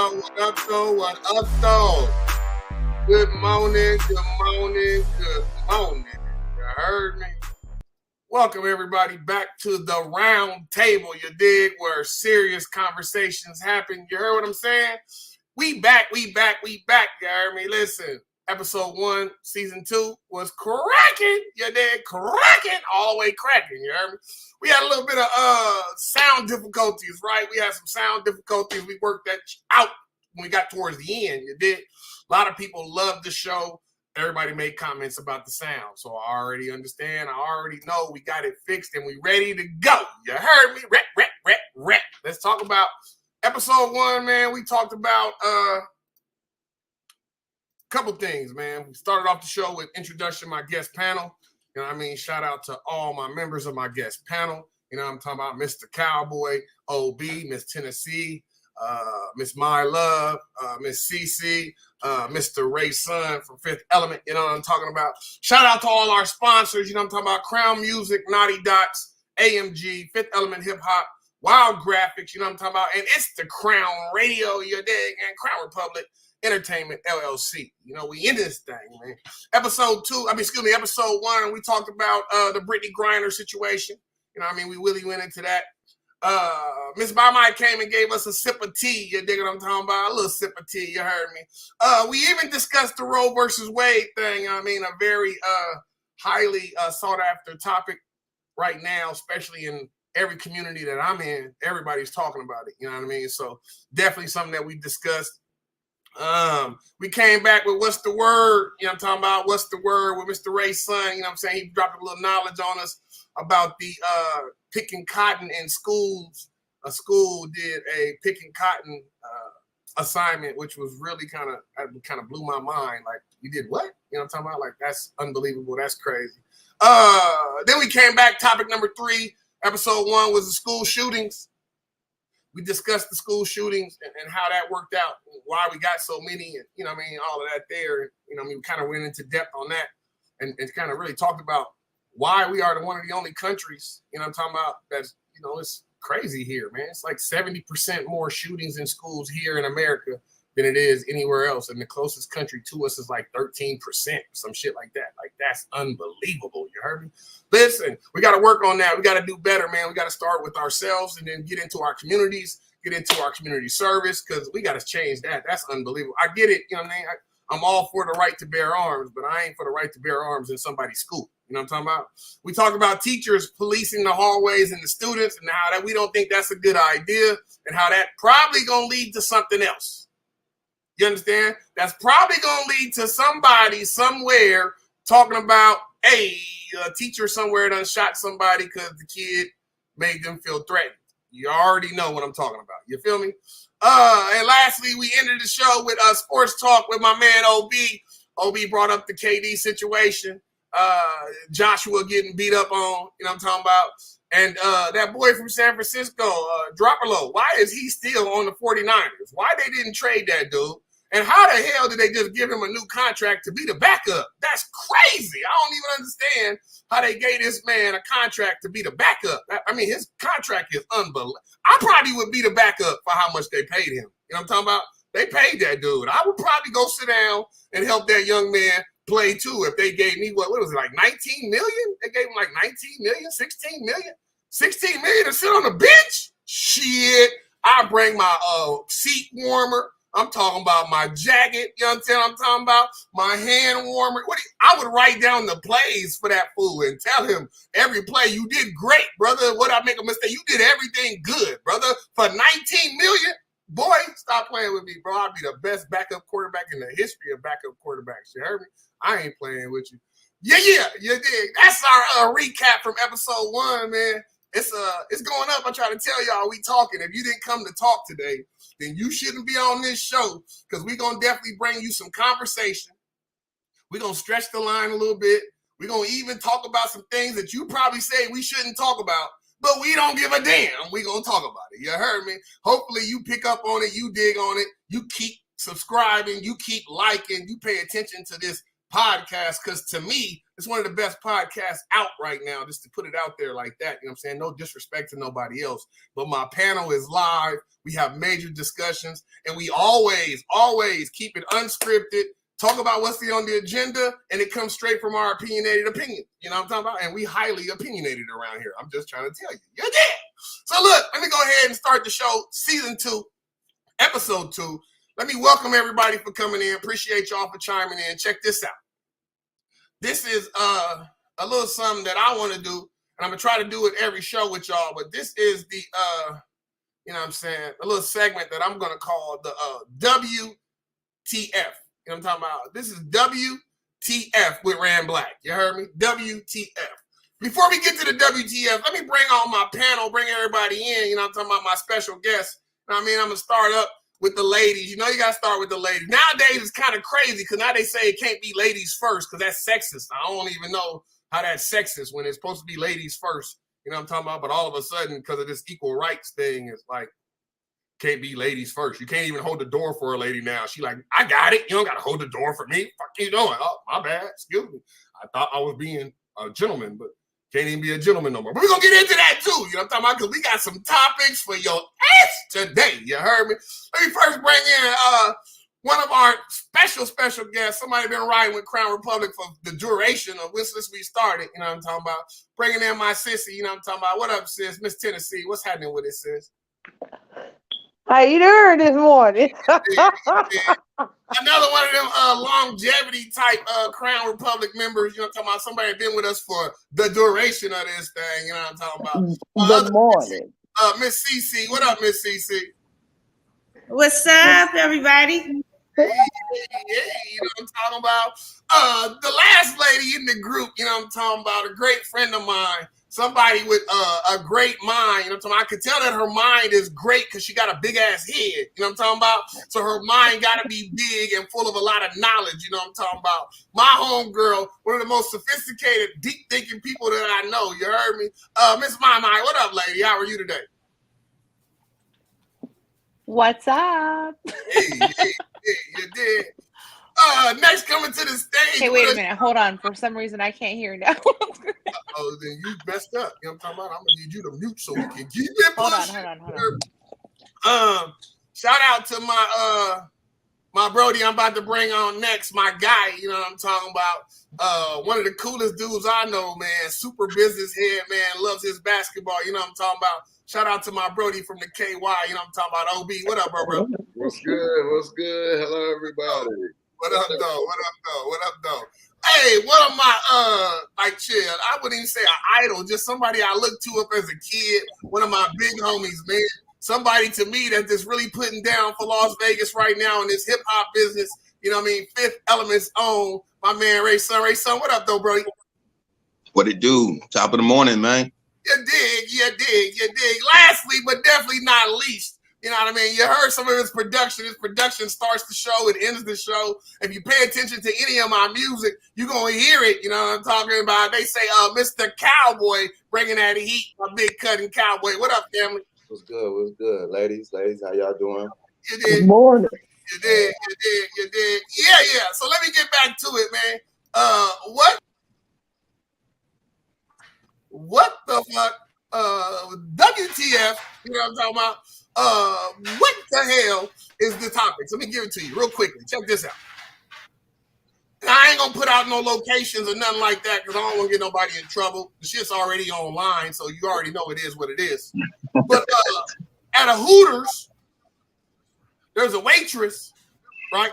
What up, though? What up, though? Good morning, good morning, good morning. You heard me? Welcome, everybody, back to the round table, you dig, where serious conversations happen. You heard what I'm saying? We back, you heard me? Listen, episode 1, season 2 was cracking, you dig? Cracking, all the way cracking, you heard me? We had a little bit of sound difficulties, right? We had some sound difficulties. We worked that out when we got towards the end, you did. A lot of people loved the show. Everybody made comments about the sound. So I already understand. I already know we got it fixed and we ready to go. You heard me? Rep. Let's talk about episode 1, man. We talked about a couple things, man. We started off the show with introduction to my guest panel. You know what I mean? Shout out to all my members of my guest panel. You know what I'm talking about? Mr. Cowboy, OB, Miss Tennessee, Miss My Love, Miss CC, Mr. Ray Sun from Fifth Element. You know what I'm talking about? Shout out to all our sponsors. You know what I'm talking about? Crown Music, Naughty Dots, AMG, Fifth Element Hip Hop, Wild Graphics. You know what I'm talking about? And it's the Crown Radio, you dig? And Crown Republic Entertainment LLC. You know, we in this thing, man. Episode 1, we talked about the Brittany Griner situation. You know what I mean? We really went into that. Miss Bamai came and gave us a sip of tea. You dig what I'm talking about? A little sip of tea, you heard me. We even discussed the Roe versus Wade thing. I mean, a very highly sought after topic right now, especially in every community that I'm in. Everybody's talking about it, you know what I mean? So definitely something that we discussed. We came back with What's the Word? You know what I'm talking about? What's the Word with Mr. Ray Sun? You know what I'm saying? He dropped a little knowledge on us about the picking cotton in schools. A school did a picking cotton assignment, which was really kind of blew my mind. Like, you did what? You know what I'm talking about? Like, that's unbelievable. That's crazy. Then we came back. Topic number 3, episode 1 was the school shootings. We discussed the school shootings and how that worked out, why we got so many, and, you know what I mean, all of that there. You know what I mean, we kind of went into depth on that and kind of really talked about why we are one of the only countries, you know what I'm talking about, that's, you know, it's crazy here, man. It's like 70% more shootings in schools here in America than it is anywhere else. And the closest country to us is like 13%, some shit like that. Like, that's unbelievable. You heard me? Listen, we got to work on that. We got to do better, man. We got to start with ourselves and then get into our communities, get into our community service, because we got to change that. That's unbelievable. I get it. You know what I mean? I'm all for the right to bear arms, but I ain't for the right to bear arms in somebody's school. You know what I'm talking about? We talk about teachers policing the hallways and the students and how that we don't think that's a good idea and how that probably going to lead to something else. You understand? That's probably going to lead to somebody somewhere talking about, hey, a teacher somewhere done shot somebody because the kid made them feel threatened. You already know what I'm talking about. You feel me? And lastly, we ended the show with sports talk with my man OB. OB brought up the KD situation. Joshua getting beat up on, you know what I'm talking about? And that boy from San Francisco, Dropperlow, why is he still on the 49ers? Why they didn't trade that dude? And how the hell did they just give him a new contract to be the backup? That's crazy. I don't even understand how they gave this man a contract to be the backup. I mean, his contract is unbelievable. I probably would be the backup for how much they paid him. You know what I'm talking about? They paid that dude. I would probably go sit down and help that young man play too if they gave me, what was it, like 19 million? They gave him like 19 million, 16 million? 16 million to sit on the bench? Shit. I bring my seat warmer. I'm talking about my jacket, you know what I'm saying? I'm talking about my hand warmer. I would write down the plays for that fool and tell him every play, you did great, brother. What I make a mistake? You did everything good, brother. For 19 million? Boy, stop playing with me, bro. I'll be the best backup quarterback in the history of backup quarterbacks. You heard me? I ain't playing with you. Yeah, you dig. That's our recap from episode 1, man. It's going up. I try to tell y'all we talking. If you didn't come to talk today, then you shouldn't be on this show, because we're going to definitely bring you some conversation. We're going to stretch the line a little bit. We're going to even talk about some things that you probably say we shouldn't talk about, but we don't give a damn. We're going to talk about it. You heard me? Hopefully you pick up on it. You dig on it. You keep subscribing. You keep liking. You pay attention to this podcast, because to me, it's one of the best podcasts out right now, just to put it out there like that. You know what I'm saying? No disrespect to nobody else, but my panel is live. We have major discussions, and we always keep it unscripted, talk about what's on the agenda, and it comes straight from our opinionated opinion. You know what I'm talking about? And we highly opinionated around here. I'm just trying to tell you. You did. So look, let me go ahead and start the show, season 2, episode 2. Let me welcome everybody for coming in. Appreciate y'all for chiming in. Check this out. This is a little something that I want to do, and I'm going to try to do it every show with y'all, but this is the, you know what I'm saying, a little segment that I'm going to call the WTF. You know what I'm talking about? This is WTF with Rand Black. You heard me? WTF. Before we get to the WTF, let me bring on my panel, bring everybody in. You know what I'm talking about? My special guests. You know what I mean? I'm going to start up with the ladies. You know, you got to start with the ladies. Nowadays, it's kind of crazy because now they say it can't be ladies first because that's sexist. I don't even know how that's sexist when it's supposed to be ladies first. You know what I'm talking about? But all of a sudden, because of this equal rights thing, it's like, can't be ladies first. You can't even hold the door for a lady now. She like, I got it. You don't got to hold the door for me. Fuck you doing? Oh, my bad. Excuse me. I thought I was being a gentleman, but can't even be a gentleman no more. But we're going to get into that too. You know what I'm talking about? Because we got some topics for your ass today. You heard me? Let me first bring in one of our special guests. Somebody been riding with Crown Republic for the duration of since we started. You know what I'm talking about? Bringing in my sissy. You know what I'm talking about? What up, sis? Miss Tennessee. What's happening with it, sis? How you doing this morning? Another one of them longevity type Crown Republic members, you know what I'm talking about? Somebody been with us for the duration of this thing, you know what I'm talking about? Good morning. Miss CC. What up, Miss CC? What's up, everybody? Hey, you know what I'm talking about? The last lady in the group, you know what I'm talking about? A great friend of mine. Somebody with a great mind, you know what I'm talking about? I could tell that her mind is great because she got a big ass head, you know what I'm talking about? So her mind got to be big and full of a lot of knowledge, you know what I'm talking about? My homegirl, one of the most sophisticated, deep thinking people that I know, you heard me? Miss Mai, what up, lady? How are you today? What's up? Hey, you did. Next coming to the stage. Hey, wait a minute. Hold on. For some reason, I can't hear now. Oh, then you messed up. You know what I'm talking about? I'm going to need you to mute so we can keep it pushing. Hold on. Shout out to my Brody I'm about to bring on next, my guy, you know what I'm talking about? One of the coolest dudes I know, man. Super business head, man. Loves his basketball, you know what I'm talking about? Shout out to my Brody from the KY, you know what I'm talking about? OB, what up, bro? What's good? Hello, everybody. What up, though? Hey, one of my, chill, I wouldn't even say an idol, just somebody I looked to up as a kid, one of my big homies, man. Somebody to me that's just really putting down for Las Vegas right now in this hip-hop business, you know what I mean? Fifth Element's own, my man Ray Sun. What up, though, Brody? What it do? Top of the morning, man. You dig. Lastly, but definitely not least, you know what I mean? You heard some of his production. His production starts the show, it ends the show. If you pay attention to any of my music, you're going to hear it. You know what I'm talking about? They say, Mr. Cowboy, bringing that heat, my big cutting cowboy. What up, family? What's good? Ladies, how y'all doing? You did. Good morning. You did. Yeah. So let me get back to it, man. What the fuck? WTF, you know what I'm talking about? What the hell is the topic? So let me give it to you real quickly. Check this out. I ain't gonna put out no locations or nothing like that because I don't want to get nobody in trouble. The shit's already online, so you already know it is what it is. But at a Hooters, there's a waitress, right?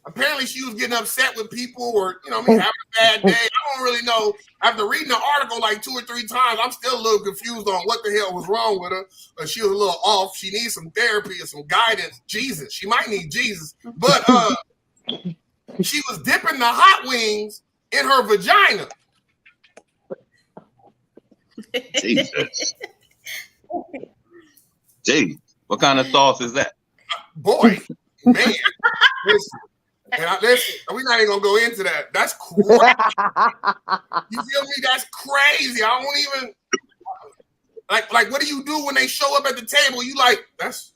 Apparently she was getting upset with people or, you know what I mean, having a bad day. I don't really know. After reading the article like 2 or 3 times, I'm still a little confused on what the hell was wrong with her. She was a little off. She needs some therapy or some guidance. Jesus. She might need Jesus. But she was dipping the hot wings in her vagina. Jesus. Gee, what kind of sauce is that? Boy, man. Listen. We're not even gonna go into that. That's crazy. You feel me? That's crazy. I don't even like. What do you do when they show up at the table? You like that's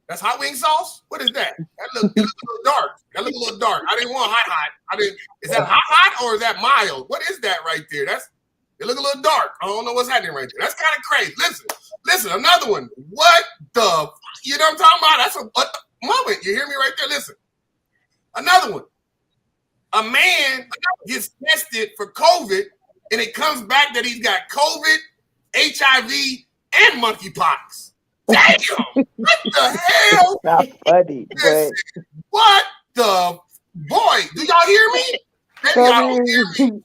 That's hot wing sauce? What is that? It looks a little dark. That look a little dark. I didn't want hot. Is that hot or is that mild? What is that right there? It look a little dark. I don't know what's happening right there. That's kind of crazy. Listen, another one. What the, you know what I'm talking about? That's a moment. You hear me right there? Listen. Another one. A man gets tested for COVID and it comes back that he's got COVID, HIV, and monkeypox. Damn! What the hell? Not funny, but What the boy? Do y'all hear me? Maybe y'all don't hear me.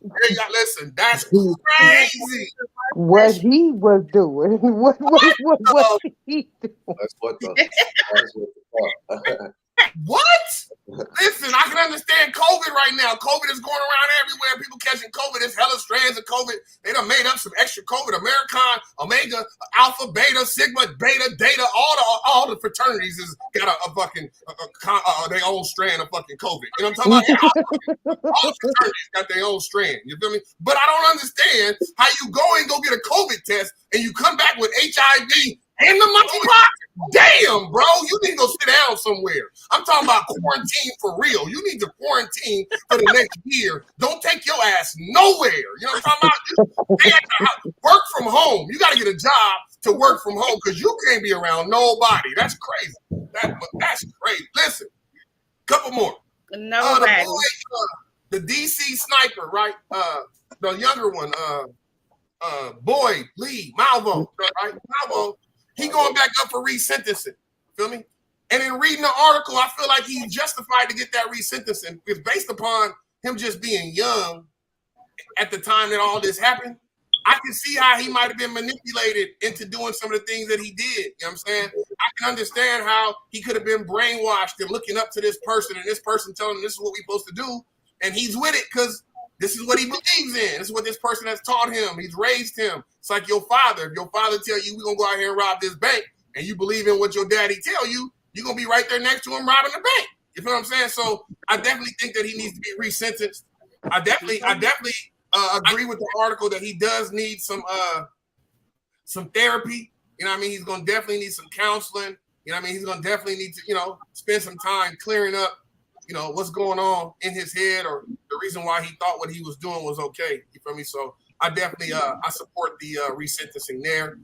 Listen, that's crazy. what he was doing, what he doing? That's what the fuck. What? Listen, I can understand COVID right now. COVID is going around everywhere. People catching COVID. There's hella strands of COVID. They done made up some extra COVID. Americon, Omega, Alpha, Beta, Sigma, Beta, Data. All the fraternities has got a fucking their own strand of fucking COVID. You know what I'm talking about? All the fraternities got their own strand. You feel me? But I don't understand how you go and go get a COVID test and you come back with HIV and the monkeypox. Damn, bro, you need to go sit down somewhere. I'm talking about quarantine for real. You need to quarantine for the next year. Don't take your ass nowhere. You know what I'm talking about? Just work from home. You got to get a job to work from home because you can't be around nobody. That's crazy. That's crazy. Listen, couple more. Nobody. The DC sniper, right? The younger one, Boyd Lee Malvo, right? Malvo. He going back up for resentencing. Feel me? And in reading the article, I feel like he's justified to get that resentencing. It's based upon him just being young at the time that all this happened. I can see how he might have been manipulated into doing some of the things that he did. You know what I'm saying? I can understand how he could have been brainwashed and looking up to this person and this person telling him this is what we're supposed to do. And he's with it because this is what he believes in. This is what this person has taught him. He's raised him. It's like your father. If your father tell you we're going to go out here and rob this bank and you believe in what your daddy tell you, you're going to be right there next to him robbing the bank. You feel what I'm saying? So I definitely think that he needs to be resentenced. I definitely agree with the article that he does need some therapy. You know what I mean? He's going to definitely need some counseling. You know what I mean? He's going to definitely need to, spend some time clearing up, what's going on in his head or the reason why he thought what he was doing was okay. You feel me? So I definitely, I support the resentencing there.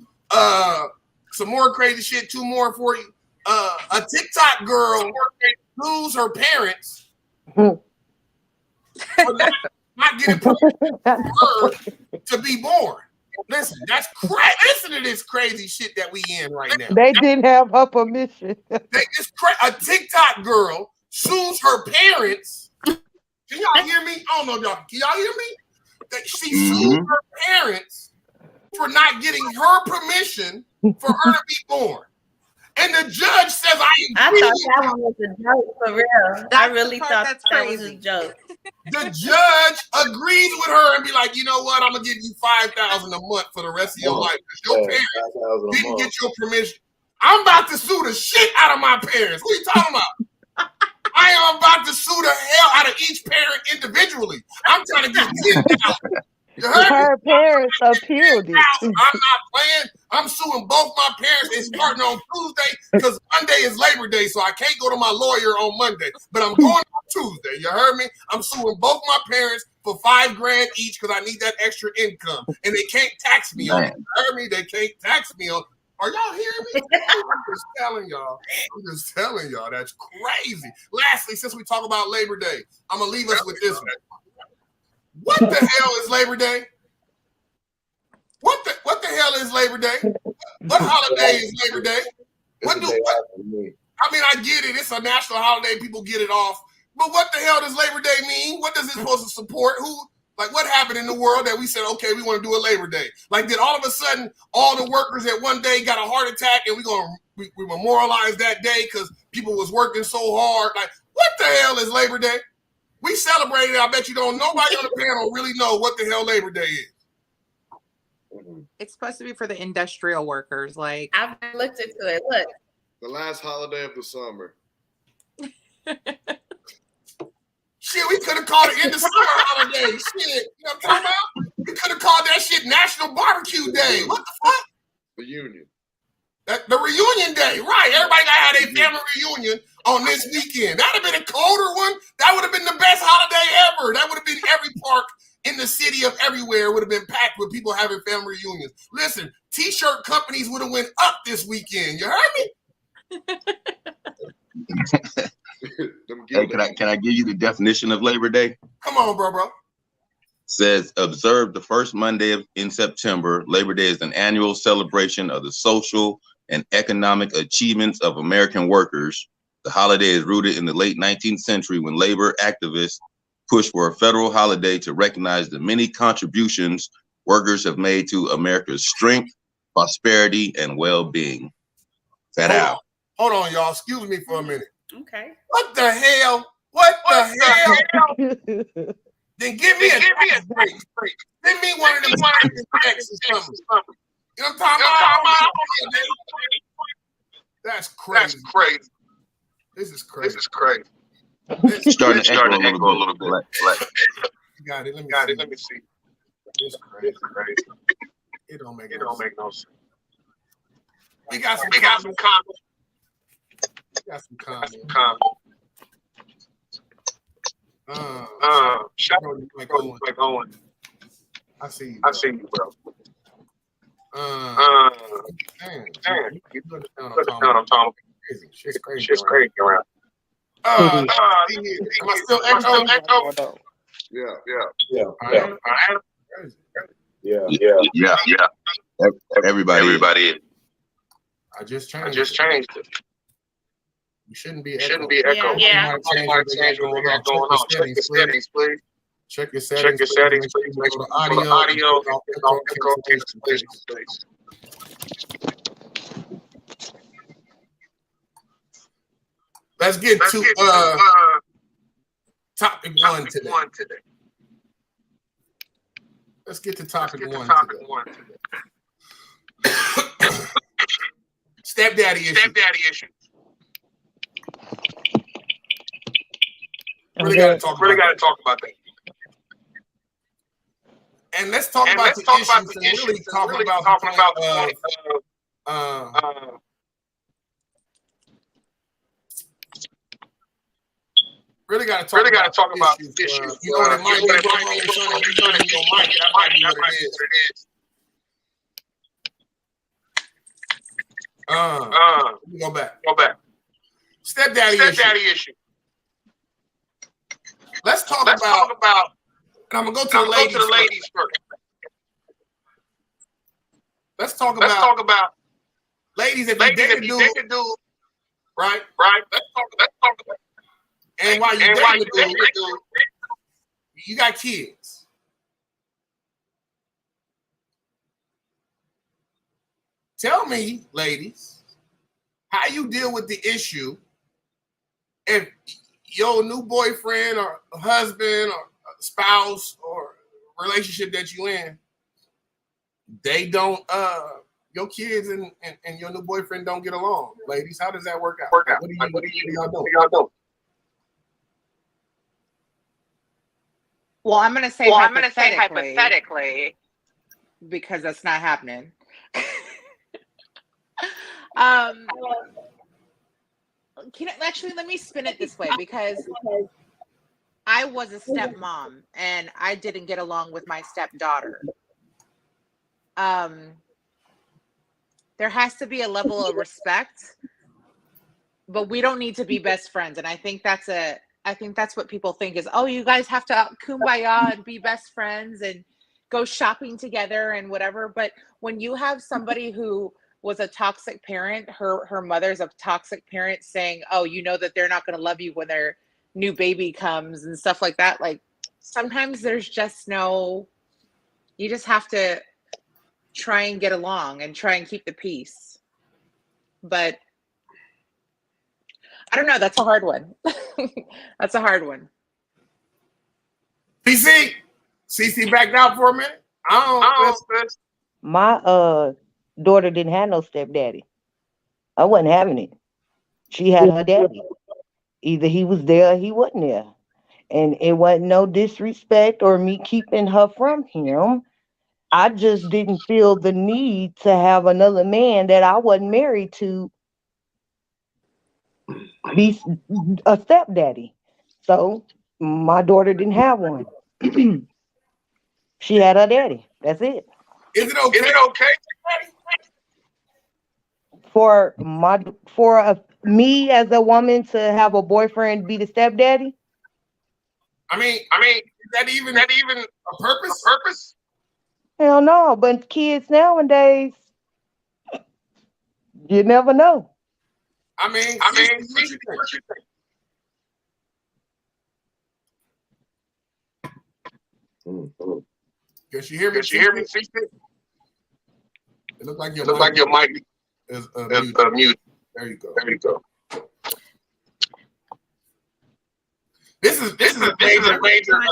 Some more crazy shit, two more for you. A TikTok girl sues her parents for not getting permission for her to be born. Listen, that's crazy. Listen to this crazy shit that we in right now. They didn't have her permission. A TikTok girl sues her parents. Can y'all hear me? I don't know, y'all. Can y'all hear me? She sued her parents for not getting her permission for her to be born. And the judge says, I agree. I thought that one was a joke, for real. I really thought that was a joke. The judge agrees with her and be like, you know what? I'm going to give you $5,000 a month for the rest of your life. Because your parents didn't get your permission. I'm about to sue the shit out of my parents. What are you talking about? I am about to sue the hell out of each parent individually. I'm trying to get $10,000. Her parents appealed it. I'm not playing. I'm suing both my parents. It's starting on Tuesday because Monday is Labor Day, so I can't go to my lawyer on Monday. But I'm going on Tuesday. You heard me? I'm suing both my parents for $5,000 each because I need that extra income, and they can't tax me on it. You heard me? They can't tax me on. Are y'all hearing me? I'm just telling y'all. That's crazy. Lastly, since we talk about Labor Day, I'm gonna leave us with this one. What the hell is Labor Day? What the hell is Labor Day? What holiday is Labor Day? I get it. It's a national holiday. People get it off. But what the hell does Labor Day mean? What does it supposed to support? What happened in the world that we said, okay, we want to do a Labor Day? Like, did all of a sudden all the workers at one day got a heart attack and we memorialize that day because people was working so hard? Like, what the hell is Labor Day? We celebrated it. I bet you don't. Nobody on the panel really know what the hell Labor Day is. It's supposed to be for the industrial workers. Like, I've looked into it. Look, the last holiday of the summer. Shit, we could have called it end of summer holiday. Shit, you know what I'm talking about? We could have called that shit National Barbecue Day. What the fuck? The Union. The reunion day, right? Everybody got to have their family reunion on this weekend. That'd have been a colder one. That would have been the best holiday ever. That would have been every park in the city of everywhere would have been packed with people having family reunions. Listen, T-shirt companies would have went up this weekend. You heard me? Hey, can I give you the definition of Labor Day? Come on, bro. Says observed the first Monday in September. Labor Day is an annual celebration of the social and economic achievements of American workers. The holiday is rooted in the late 19th century when labor activists pushed for a federal holiday to recognize the many contributions workers have made to America's strength, prosperity, and well-being. Hold on, y'all. Excuse me for a minute. Okay. What the hell? What the hell? Then give me a break. Give me one of them checks or something. You know what I'm talking about? That's crazy. This is crazy. It's starting to echo a little bit. You got it. Let me see. It's crazy. It don't make no sense. We got some comments. Shout out to Owen. I see you, bro. Damn. You put it down on Tom. Shit's crazy around. Am I still echoing? Yeah. Everybody. I just changed it. You shouldn't be echoing. Yeah. Change what they got going on. Check your settings, please. Check your settings, please. Make sure the audio is on echo cancellation, please. Let's get to topic one today. Let's get to topic one today. Stepdaddy issue. Really got to talk about that. And let's talk about the issues and really talk about really got to talk about issues. You know what it might be wrong with your mic. That might be what it is. Let me go back. Stepdaddy issue. Let's talk about. And I'm gonna go to the ladies first. Let's talk about ladies. If you date a dude, right? Let's talk about. And while you date a dude, you got kids. Tell me, ladies, how you deal with the issue if your new boyfriend or husband or spouse or relationship that you in, they don't your kids and your new boyfriend don't get along. Ladies, how does that work out? What do y'all do? Well, I'm gonna say hypothetically because that's not happening. Actually, let me spin it this way, because I was a stepmom and I didn't get along with my stepdaughter. There has to be a level of respect, but we don't need to be best friends. And I think that's what people think is, oh, you guys have to kumbaya and be best friends and go shopping together and whatever. But when you have somebody who was a toxic parent, her mother's a toxic parent, saying, oh, you know that they're not going to love you when their new baby comes and stuff like that. Like, sometimes there's just you just have to try and get along and try and keep the peace. But I don't know. That's a hard one. That's a hard one. CC backed out for a minute. My daughter didn't have no stepdaddy. I wasn't having it. She had her daddy. Either he was there or he wasn't there. And it wasn't no disrespect or me keeping her from him. I just didn't feel the need to have another man that I wasn't married to be a stepdaddy. So my daughter didn't have one. She had her daddy. That's it. Is it okay? For me as a woman to have a boyfriend be the stepdaddy? I mean, is that even a purpose? Hell no. But kids nowadays, you never know. I mean, what you think? Guess you hear me? It looked like your mic is mute. There you go. This is a major. I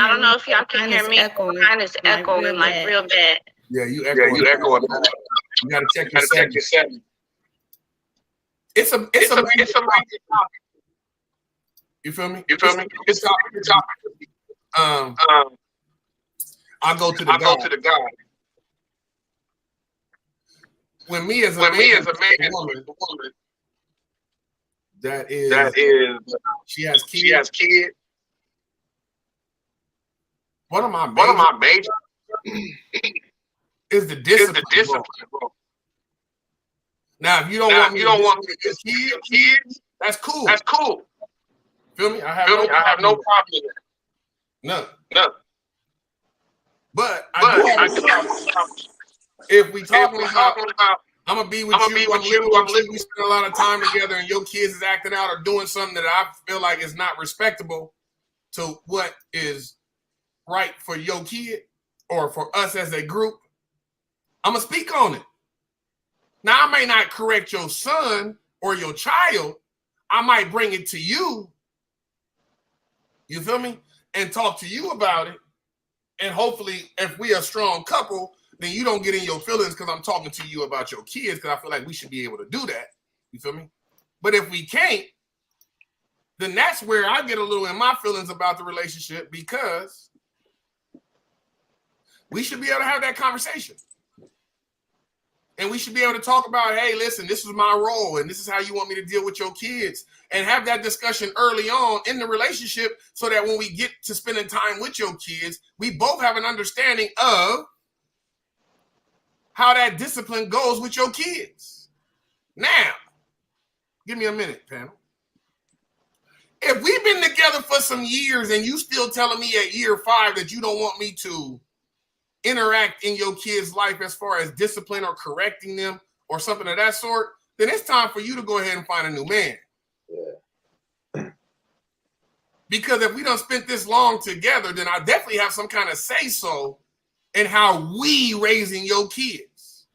don't know if y'all can hear me. Mine is echoing like real bad. Yeah, you echoing. You gotta check your settings. It's a major topic. You feel me? It's topic. I'll go to the guy. When me as a woman, that is she has kids. One of my major is the discipline. Bro. Now, if you don't want me to get kids, that's cool. Feel me? I have no problem with that. None. But I do. If we talking about, I'm gonna be with you. I'm living with you. We spend a lot of time together, and your kids is acting out or doing something that I feel like is not respectable to what is right for your kid or for us as a group. I'm gonna speak on it. Now, I may not correct your son or your child. I might bring it to you. You feel me? And talk to you about it. And hopefully, if we are a strong couple, then you don't get in your feelings because I'm talking to you about your kids, because I feel like we should be able to do that. You feel me? But if we can't, then that's where I get a little in my feelings about the relationship, because we should be able to have that conversation. And we should be able to talk about, hey, listen, this is my role, and this is how you want me to deal with your kids. And have that discussion early on in the relationship so that when we get to spending time with your kids, we both have an understanding of how that discipline goes with your kids. Now, give me a minute, panel. If we've been together for some years and you still telling me at year 5 that you don't want me to interact in your kid's life as far as discipline or correcting them or something of that sort, then it's time for you to go ahead and find a new man. Yeah. Because if we done spent this long together, then I definitely have some kind of say-so in how we raising your kids.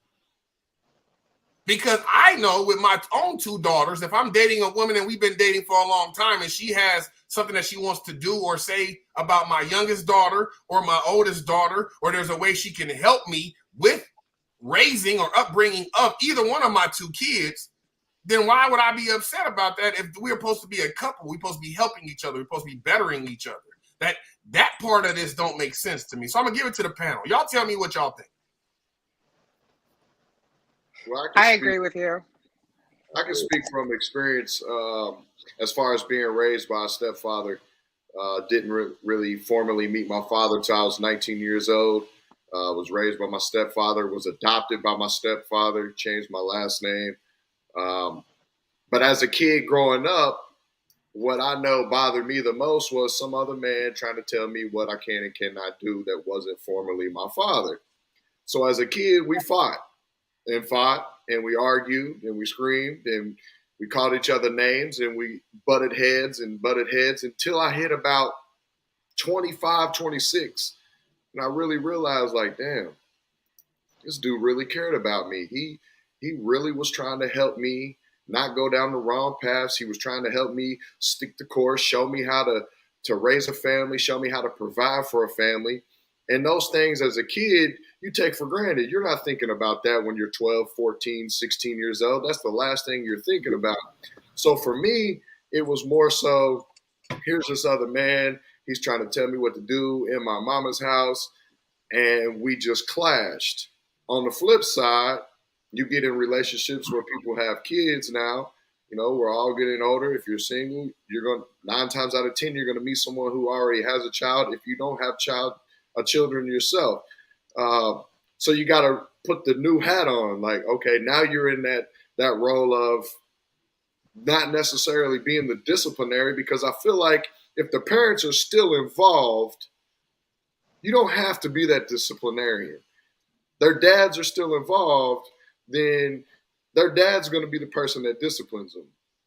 Because I know with my own 2 daughters, if I'm dating a woman and we've been dating for a long time and she has something that she wants to do or say about my youngest daughter or my oldest daughter, or there's a way she can help me with raising or upbringing of either one of my 2 kids, then why would I be upset about that? If we're supposed to be a couple, we're supposed to be helping each other, we're supposed to be bettering each other. That part of this don't make sense to me. So I'm gonna give it to the panel. Y'all tell me what y'all think. Well, I agree with you. I can speak from experience as far as being raised by a stepfather. Didn't really formally meet my father until I was 19 years old. Was raised by my stepfather, was adopted by my stepfather, changed my last name. But as a kid growing up, what I know bothered me the most was some other man trying to tell me what I can and cannot do that wasn't formally my father. So as a kid, we fought and we argued and we screamed and we called each other names and we butted heads until I hit about 25, 26. And I really realized, like, damn, this dude really cared about me. He really was trying to help me not go down the wrong paths. He was trying to help me stick the course, show me how to raise a family, show me how to provide for a family. And those things as a kid, you take for granted. You're not thinking about that when you're 12, 14, 16 years old. That's the last thing you're thinking about. So for me, it was more so, here's this other man. He's trying to tell me what to do in my mama's house. and we just clashed. On the flip side, you get in relationships where people have kids now. You know, we're all getting older. If you're single, you're going to 9 times out of 10, you're going to meet someone who already has a child. If you don't have children yourself, so you got to put the new hat on. Like, okay, now you're in that role of not necessarily being the disciplinary, because I feel like if the parents are still involved, you don't have to be that disciplinarian. Their dads are still involved, then their dad's going to be the person that disciplines them.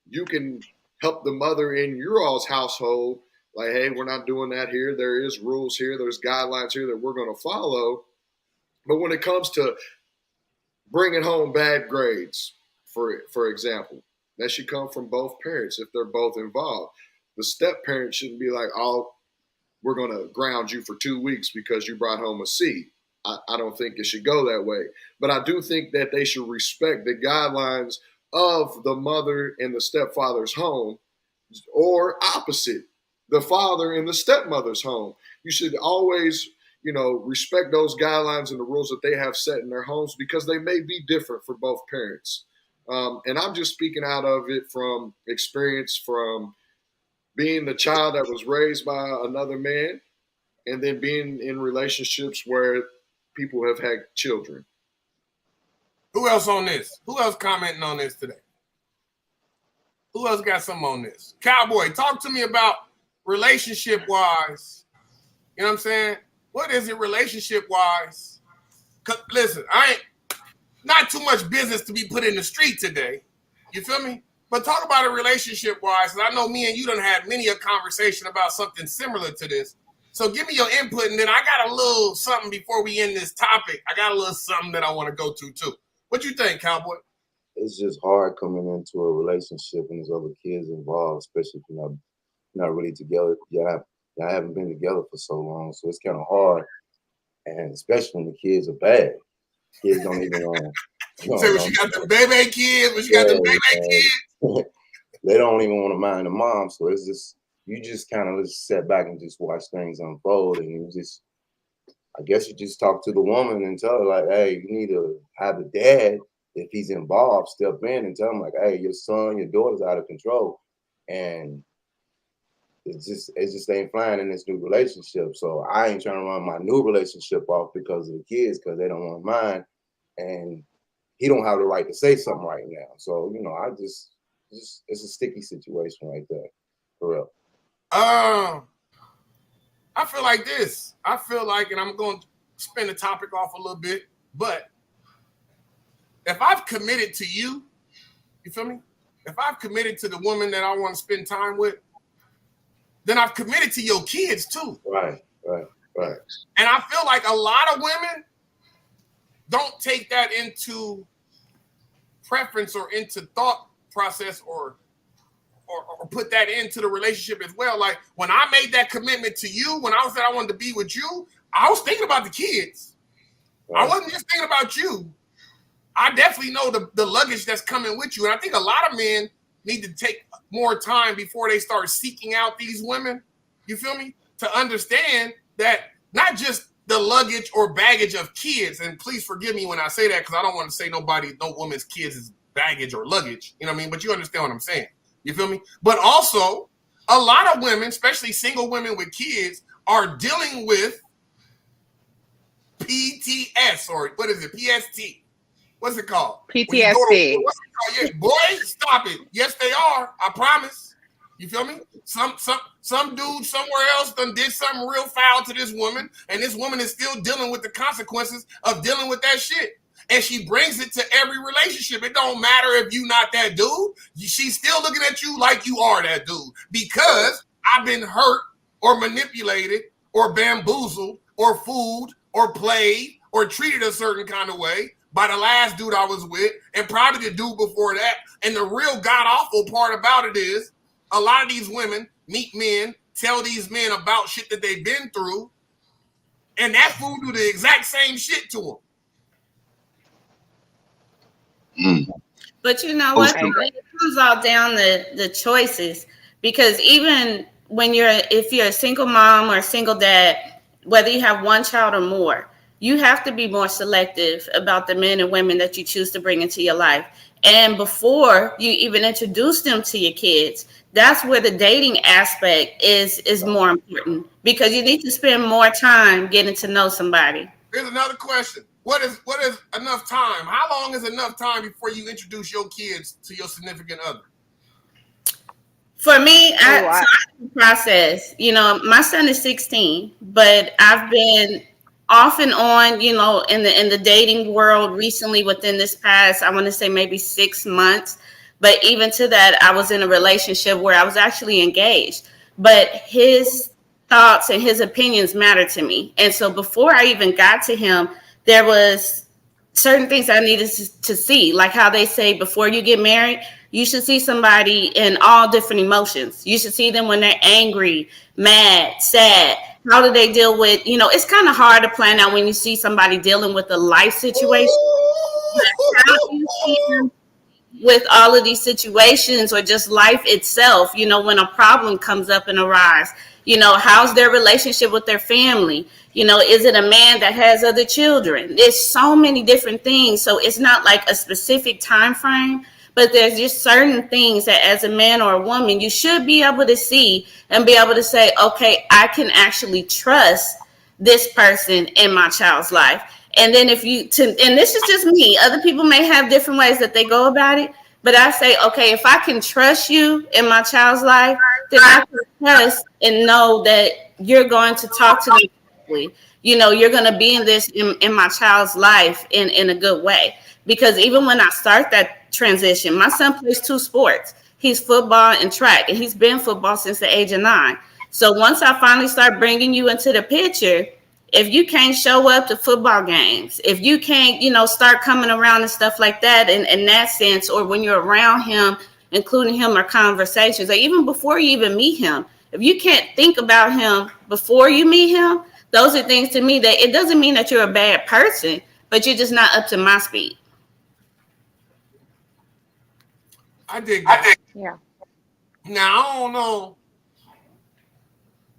You can help the mother in your all's household, like, hey, we're not doing that here. There is rules here. There's guidelines here that we're going to follow. But when it comes to bringing home bad grades, for example, that should come from both parents if they're both involved. The step parent shouldn't be like, oh, we're going to ground you for 2 weeks because you brought home a C. I don't think it should go that way. But I do think that they should respect the guidelines of the mother and the stepfather's home, or opposite, the father and the stepmother's home. You should always, respect those guidelines and the rules that they have set in their homes, because they may be different for both parents. And I'm just speaking out of it from experience, from being the child that was raised by another man, and then being in relationships where people have had children. Who else on this? Who else commenting on this today? Who else got something on this? Cowboy, talk to me about relationship-wise. You know what I'm saying? What is it relationship-wise? Listen, I ain't not too much business to be put in the street today. You feel me? But talk about it relationship-wise. And I know me and you done had many a conversation about something similar to this. So give me your input, and then I got a little something before we end this topic. I got a little something that I want to go to too. What you think, Cowboy? It's just hard coming into a relationship and there's other kids involved, especially if you're not really together. Y'all haven't been together for so long, so it's kind of hard. And especially when the kids are bad. Kids don't even know. Say when she got the baby kids, when she got the baby kids. They don't even want to mind the mom, so it's just, you just kind of just sit back and just watch things unfold, and I guess you just talk to the woman and tell her, like, hey, you need to have the dad, if he's involved, step in and tell him, like, hey, your son, your daughter's out of control. And it just ain't flying in this new relationship. So I ain't trying to run my new relationship off because of the kids, because they don't want mine. And he don't have the right to say something right now. So, it's a sticky situation right there, for real. I feel like this. I feel like, and I'm going to spin the topic off a little bit, but if I've committed to you, you feel me? If I've committed to the woman that I want to spend time with, then I've committed to your kids too. Right. And I feel like a lot of women don't take that into preference or into thought process or put that into the relationship as well. Like when I made that commitment to you, when I said I wanted to be with you, I was thinking about the kids. Right. I wasn't just thinking about you. I definitely know the luggage that's coming with you. And I think a lot of men need to take more time before they start seeking out these women, you feel me? To understand that not just the luggage or baggage of kids, and please forgive me when I say that, because I don't want to say no woman's kids is baggage or luggage, you know what I mean? But you understand what I'm saying. You feel me? But also, a lot of women, especially single women with kids, are dealing with PTS, or what is it? PST. What's it called? PTSD. What's it called? Yeah, boy, stop it. Yes, they are. I promise. You feel me? Some dude somewhere else done did something real foul to this woman, and this woman is still dealing with the consequences of dealing with that shit. And she brings it to every relationship. It don't matter if you not that dude. She's still looking at you like you are that dude, because I've been hurt or manipulated or bamboozled or fooled or played or treated a certain kind of way by the last dude I was with, and probably the dude before that. And the real god-awful part about it is a lot of these women meet men, tell these men about shit that they've been through, and that fool do the exact same shit to them. But you know what? It comes all down the choices, because even when if you're a single mom or a single dad, whether you have one child or more, you have to be more selective about the men and women that you choose to bring into your life. And before you even introduce them to your kids, that's where the dating aspect is more important, because you need to spend more time getting to know somebody. Here's another question. What is enough time? How long is enough time before you introduce your kids to your significant other? For me, I process. You know, my son is 16, but I've been off and on, you know, in the dating world recently within this past, I want to say maybe 6 months. But even to that, I was in a relationship where I was actually engaged. But his thoughts and his opinions matter to me. And so before I even got to him, there was certain things I needed to see, like how they say before you get married, you should see somebody in all different emotions. You should see them when they're angry, mad, sad. How do they deal with, you know, it's kind of hard to plan out when you see somebody dealing with a life situation. How do you see them with all of these situations, or just life itself, you know, when a problem comes up and arise, you know, how's their relationship with their family? You know, is it a man that has other children? There's so many different things. So it's not like a specific time frame, but there's just certain things that as a man or a woman, you should be able to see and be able to say, okay, I can actually trust this person in my child's life. And then and this is just me, other people may have different ways that they go about it, but I say, okay, if I can trust you in my child's life, then I can trust and know that you're going to talk to them correctly. You know, you're going to be in my child's life in a good way. Because even when I start that transition, my son plays 2 sports. He's football and track, and he's been football since the age of 9. So once I finally start bringing you into the picture, if you can't show up to football games, if you can't, you know, start coming around and stuff like that in that sense, or when you're around him, including him or conversations, or even before you even meet him, if you can't think about him before you meet him, those are things to me that it doesn't mean that you're a bad person, but you're just not up to my speed. I dig that. Yeah. Now, I don't know.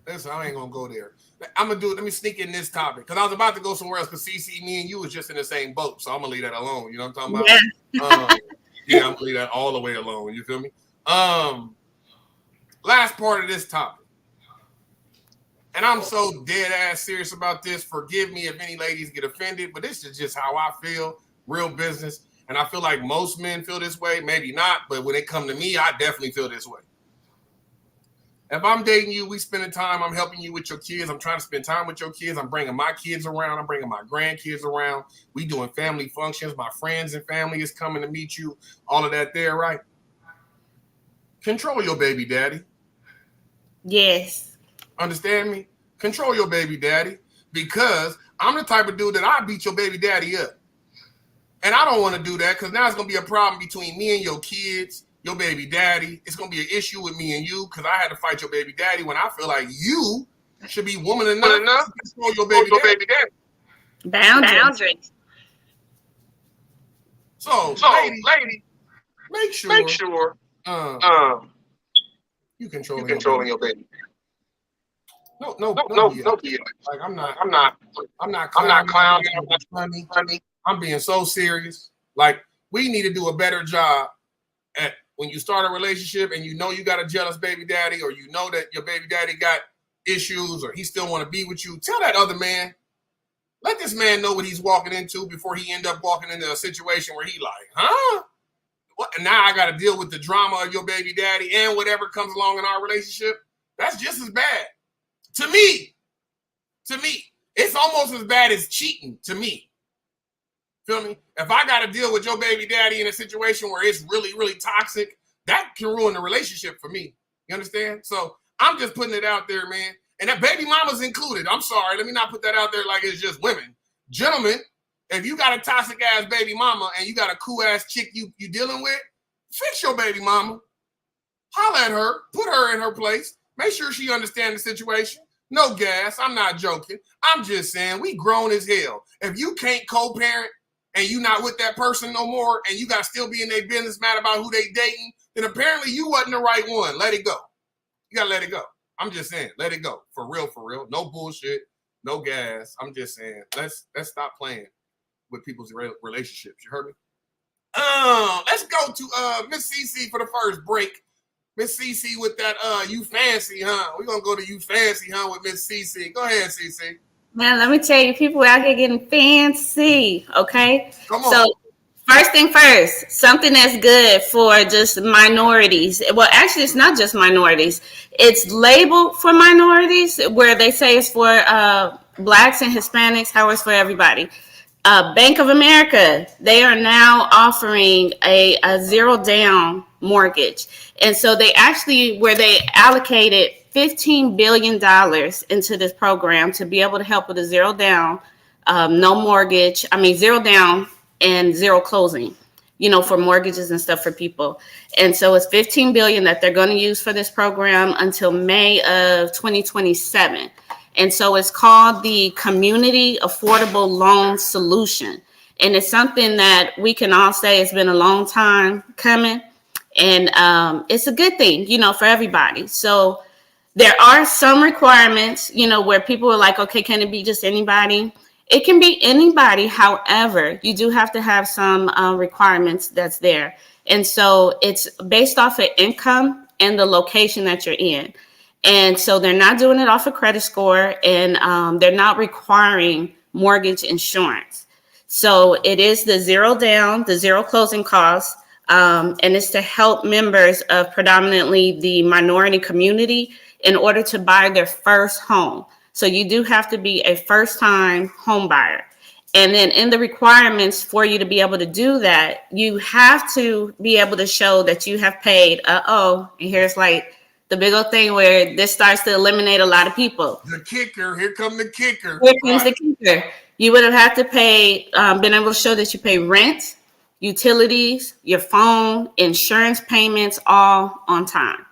Listen, I ain't going to go there. Let me sneak in this topic, because I was about to go somewhere else, because CC, me and you was just in the same boat, so I'm going to leave that alone. You know what I'm talking about? Yeah. Yeah, I'm going to leave that all the way alone. You feel me? Last part of this topic. And I'm so dead ass serious about this. Forgive me if any ladies get offended, but this is just how I feel. Real business. And I feel like most men feel this way. Maybe not, but when it come to me, I definitely feel this way. If I'm dating you, we spending time, I'm helping you with your kids. I'm trying to spend time with your kids. I'm bringing my kids around. I'm bringing my grandkids around. We doing family functions. My friends and family is coming to meet you. All of that there, right? Control your baby daddy. Yes. Understand me? Control your baby daddy, because I'm the type of dude that I beat your baby daddy up. And I don't want to do that, because now it's going to be a problem between me and your kids, your baby daddy. It's going to be an issue with me and you, because I had to fight your baby daddy when I feel like you should be woman enough to control your baby daddy. Boundaries. So lady, make sure you controlling your baby. No. Like I'm not clowning. Funny. I'm being so serious. Like, we need to do a better job at when you start a relationship and you know you got a jealous baby daddy, or you know that your baby daddy got issues, or he still want to be with you. Tell that other man. Let this man know what he's walking into before he end up walking into a situation where he like, huh? What? And now I got to deal with the drama of your baby daddy and whatever comes along in our relationship. That's just as bad. To me, it's almost as bad as cheating to me. Feel me? If I got to deal with your baby daddy in a situation where it's really, really toxic, that can ruin the relationship for me. You understand? So I'm just putting it out there, man. And that baby mama's included. I'm sorry. Let me not put that out there like it's just women. Gentlemen, if you got a toxic ass baby mama and you got a cool ass chick you dealing with, fix your baby mama. Holler at her. Put her in her place. Make sure she understands the situation. No gas. I'm not joking. I'm just saying, we grown as hell. If you can't co-parent and you not with that person no more, and you got to still be in their business mad about who they dating, then apparently you wasn't the right one. Let it go. You got to let it go. I'm just saying, let it go. For real. No bullshit. no gas. I'm just saying, let's stop playing with people's relationships. You heard me? Let's go to Miss CC for the first break. Miss CC with that you fancy, huh? We're gonna go to you fancy, huh, with Miss CC. Go ahead, CC. Man, let me tell you, people out here getting fancy, okay? Come on. So first thing first, something that's good for just minorities. Well, actually, it's not just minorities. It's labeled for minorities, where they say it's for Blacks and Hispanics, how it's for everybody. Bank of America, they are now offering a zero down mortgage. And so they actually, where they allocated $15 billion into this program to be able to help with a zero down, zero down and zero closing, for mortgages and stuff for people. And so it's $15 billion that they're going to use for this program until May of 2027. And so it's called the Community Affordable Loan Solution. And it's something that we can all say it's been a long time coming. And it's a good thing, for everybody. So there are some requirements, where people are like, okay, can it be just anybody? It can be anybody. However, you do have to have some requirements that's there. And so it's based off of income and the location that you're in. And so they're not doing it off a credit score, and they're not requiring mortgage insurance. So it is the zero down, the zero closing costs, and it's to help members of predominantly the minority community in order to buy their first home. So you do have to be a first-time home buyer. And then in the requirements for you to be able to do that, you have to be able to show that you have paid, and here's like the big old thing where this starts to eliminate a lot of people. The kicker, here comes the kicker. Here comes the kicker. You would have had to pay, been able to show that you pay rent, utilities, your phone, insurance payments, all on time.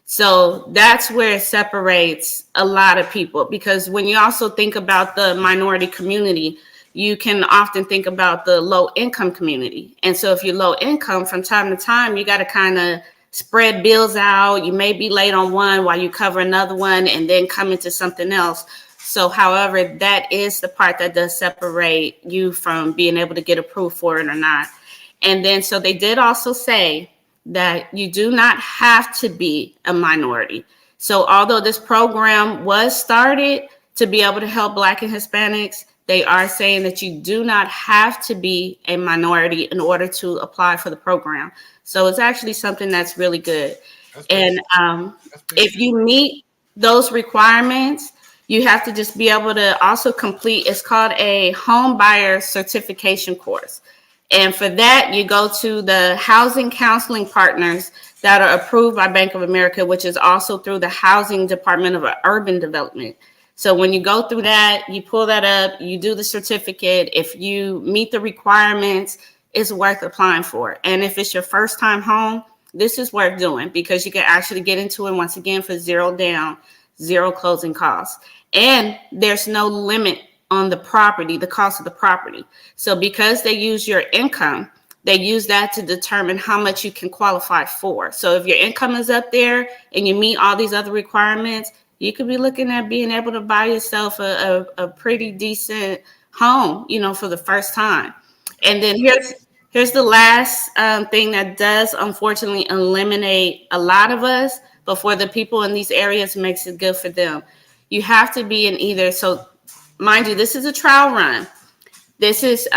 So that's where it separates a lot of people, because when you also think about the minority community, you can often think about the low income community. And so if you're low income, from time to time, you got to kind of spread bills out. You may be late on one while you cover another one and then come into something else. So, however, that is the part that does separate you from being able to get approved for it or not. And then, so they did also say that you do not have to be a minority. So although this program was started to be able to help Black and Hispanics, they are saying that you do not have to be a minority in order to apply for the program. So it's actually something that's really good. And if you meet those requirements, you have to just be able to also complete, it's called a home buyer certification course. And for that, you go to the housing counseling partners that are approved by Bank of America, which is also through the Housing Department of Urban Development. So when you go through that, you pull that up, you do the certificate. If you meet the requirements, it's worth applying for. And if it's your first time home, this is worth doing, because you can actually get into it once again for zero down, zero closing costs. And there's no limit on the property, the cost of the property. So because they use your income, they use that to determine how much you can qualify for. So if your income is up there and you meet all these other requirements, you could be looking at being able to buy yourself a pretty decent home, for the first time. And then here's the last thing that does unfortunately eliminate a lot of us, but for the people in these areas, makes it good for them. You have to be in either, so mind you, this is a trial run. This is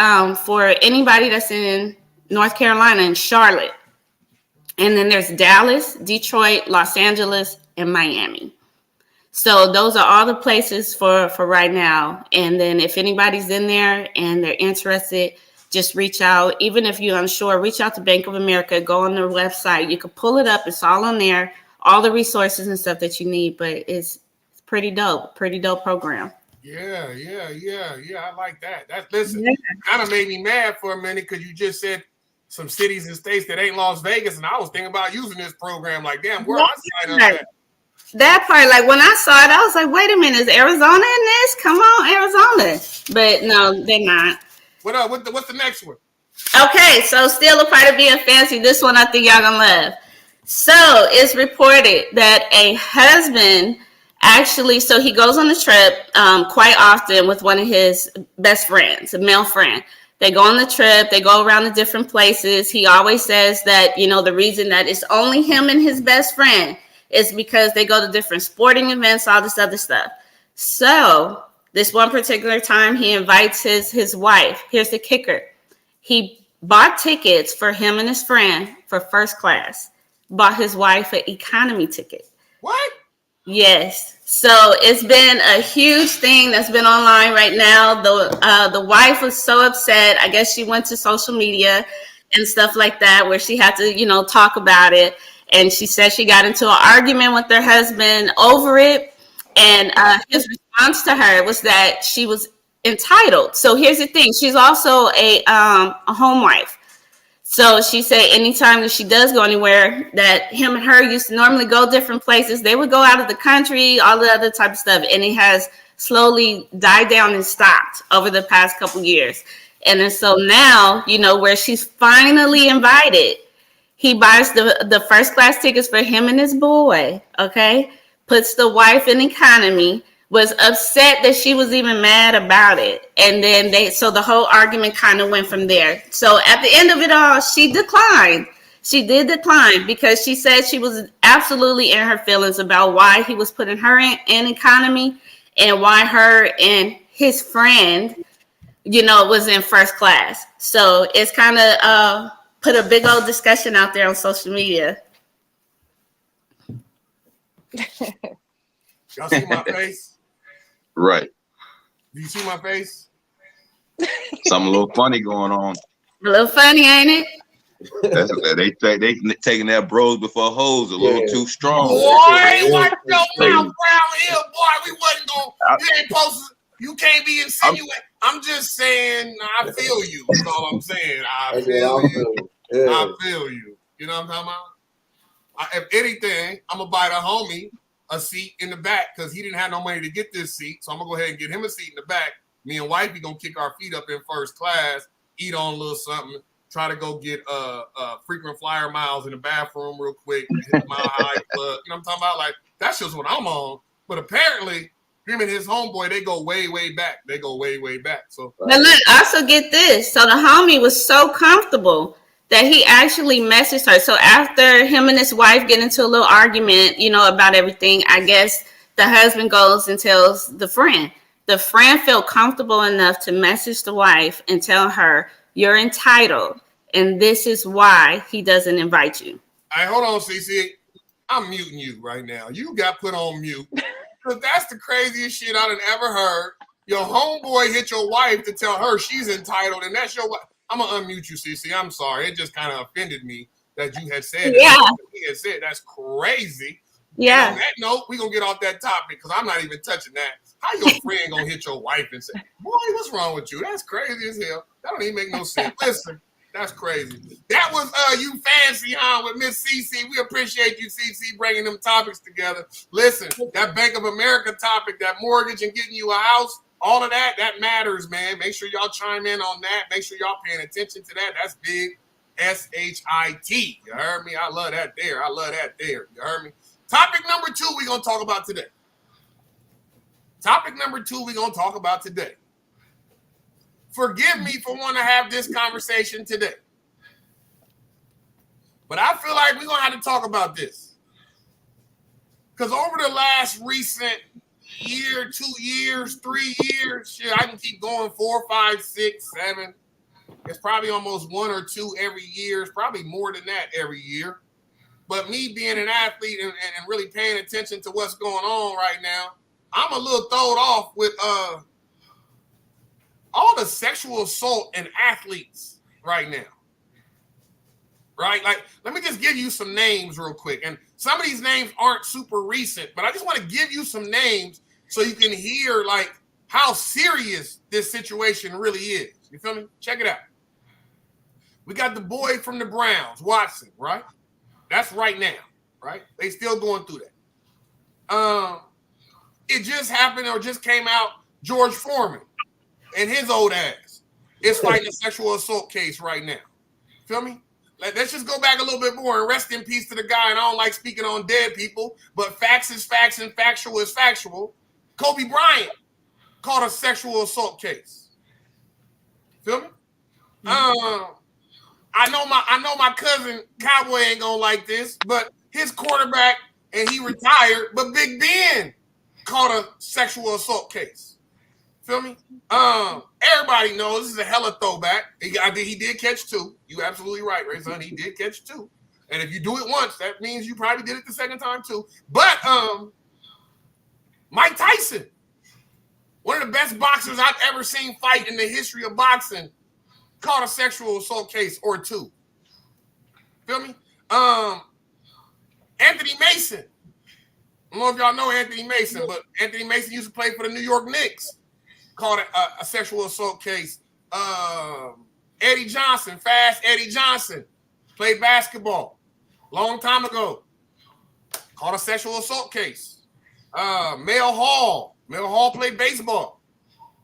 for anybody that's in North Carolina and Charlotte. And then there's Dallas, Detroit, Los Angeles, and Miami. So those are all the places for right now. And then if anybody's in there and they're interested, just reach out. Even if you're unsure, reach out to Bank of America, go on their website. You can pull it up. It's all on there, all the resources and stuff that you need. But it's pretty dope program. Yeah. I like that. Kind of made me mad for a minute, because you just said some cities and states that ain't Las Vegas, and I was thinking about using this program. Like, damn, where I sign up at? That part, like when I saw it, I was like, wait a minute, is Arizona in this? Come on, Arizona. But no, they're not. What's the next one? Okay, so still a part of being fancy. This one I think y'all gonna love. So it's reported that a husband Actually, so he goes on the trip quite often with one of his best friends, a male friend. They go on the trip, they go around to different places. He always says that, you know, the reason that it's only him and his best friend is because they go to different sporting events, all this other stuff. So this one particular time he invites his wife. Here's the kicker. He bought tickets for him and his friend for first class, bought his wife an economy ticket. What? Yes. So it's been a huge thing that's been online right now. The wife was so upset. I guess she went to social media and stuff like that where she had to, you know, talk about it. And she said she got into an argument with her husband over it. And his response to her was that she was entitled. So here's the thing. She's also a home wife. So she said anytime that she does go anywhere, that him and her used to normally go different places. They would go out of the country, all the other type of stuff. And it has slowly died down and stopped over the past couple years. And then so now, you know, where she's finally invited, he buys the first class tickets for him and his boy, okay? Puts the wife in economy, was upset that she was even mad about it. And then so the whole argument kind of went from there. So at the end of it all, she declined. She did decline because she said she was absolutely in her feelings about why he was putting her in economy and why her and his friend, you know, was in first class. So it's kind of put a big old discussion out there on social media. Y'all see my face? Right. Do you see my face? Something a little funny going on. A little funny, ain't it? They taking their bros before hoes a little too strong. Boy, watch your mouth around here, boy. We wasn't going. You ain't posted. You can't be insinuating. I'm just saying. I feel you. That's all I'm saying. I feel you. Yeah. I feel you. You know what I'm talking about? If anything, I'm gonna buy the homie a seat in the back because he didn't have no money to get this seat. So I'm gonna go ahead and get him a seat in the back. Me and wifey gonna kick our feet up in first class, eat on a little something, try to go get frequent flyer miles in the bathroom real quick, hit the Mile High Club. You know what I'm talking about? Like that's just what I'm on. But apparently, him and his homeboy, they go way, way back. They go way, way back. So but look, also get this. So the homie was so comfortable that he actually messaged her. So after him and his wife get into a little argument, you know, about everything, I guess the husband goes and tells the friend. The friend felt comfortable enough to message the wife and tell her, you're entitled, and this is why he doesn't invite you. All right, hold on, CC. I'm muting you right now. You got put on mute. Because that's the craziest shit I done ever heard. Your homeboy hit your wife to tell her she's entitled, and that's your wife. I'm gonna unmute you, CC. I'm sorry. It just kind of offended me that you had said Yeah. that. He had said that's crazy. Yeah. And on that note, we're gonna get off that topic because I'm not even touching that. How your friend gonna hit your wife and say, boy, what's wrong with you? That's crazy as hell. That don't even make no sense. Listen, that's crazy. That was You Fancy, huh, with Miss CC. We appreciate you, CC, bringing them topics together. Listen, that Bank of America topic, that mortgage and getting you a house, all of that matters, man. Make sure y'all chime in on that. Make sure y'all paying attention to that. That's big. SHIT. You heard me? I love that there. I love that there. You heard me? Topic number 2 we're going to talk about today. Topic number 2 we're going to talk about today. Forgive me for wanting to have this conversation today. But I feel like we're going to have to talk about this. Because over the last recent year, 2 years, 3 years, shit, I can keep going 4, 5, 6, 7. It's probably almost 1 or 2 every year. It's probably more than that every year. But me being an athlete and really paying attention to what's going on right now, I'm a little thrown off with all the sexual assault in athletes right now. Right? Like, let me just give you some names real quick. And some of these names aren't super recent, but I just want to give you some names so you can hear, like, how serious this situation really is. You feel me? Check it out. We got the boy from the Browns, Watson, right? That's right now, right? They still going through that. It just happened or just came out, George Foreman and his old ass is fighting a sexual assault case right now. Feel me? let's just go back a little bit more and rest in peace to the guy. And I don't like speaking on dead people, but facts is facts and factual is factual. Kobe Bryant caught a sexual assault case. Feel me? I know my cousin Cowboy ain't gonna like this, but his quarterback, and he retired, but Big Ben caught a sexual assault case. Feel me? Everybody knows this is a hella throwback. He did catch 2. You absolutely right, Ray son. He did catch 2. And if you do it once, that means you probably did it the second time too. But Mike Tyson, one of the best boxers I've ever seen fight in the history of boxing, caught a sexual assault case or 2. Feel me? Anthony Mason. I don't know if y'all know Anthony Mason, but Anthony Mason used to play for the New York Knicks. Caught a sexual assault case. Eddie Johnson, Fast Eddie Johnson, played basketball long time ago. Caught a sexual assault case. Mel Hall played baseball.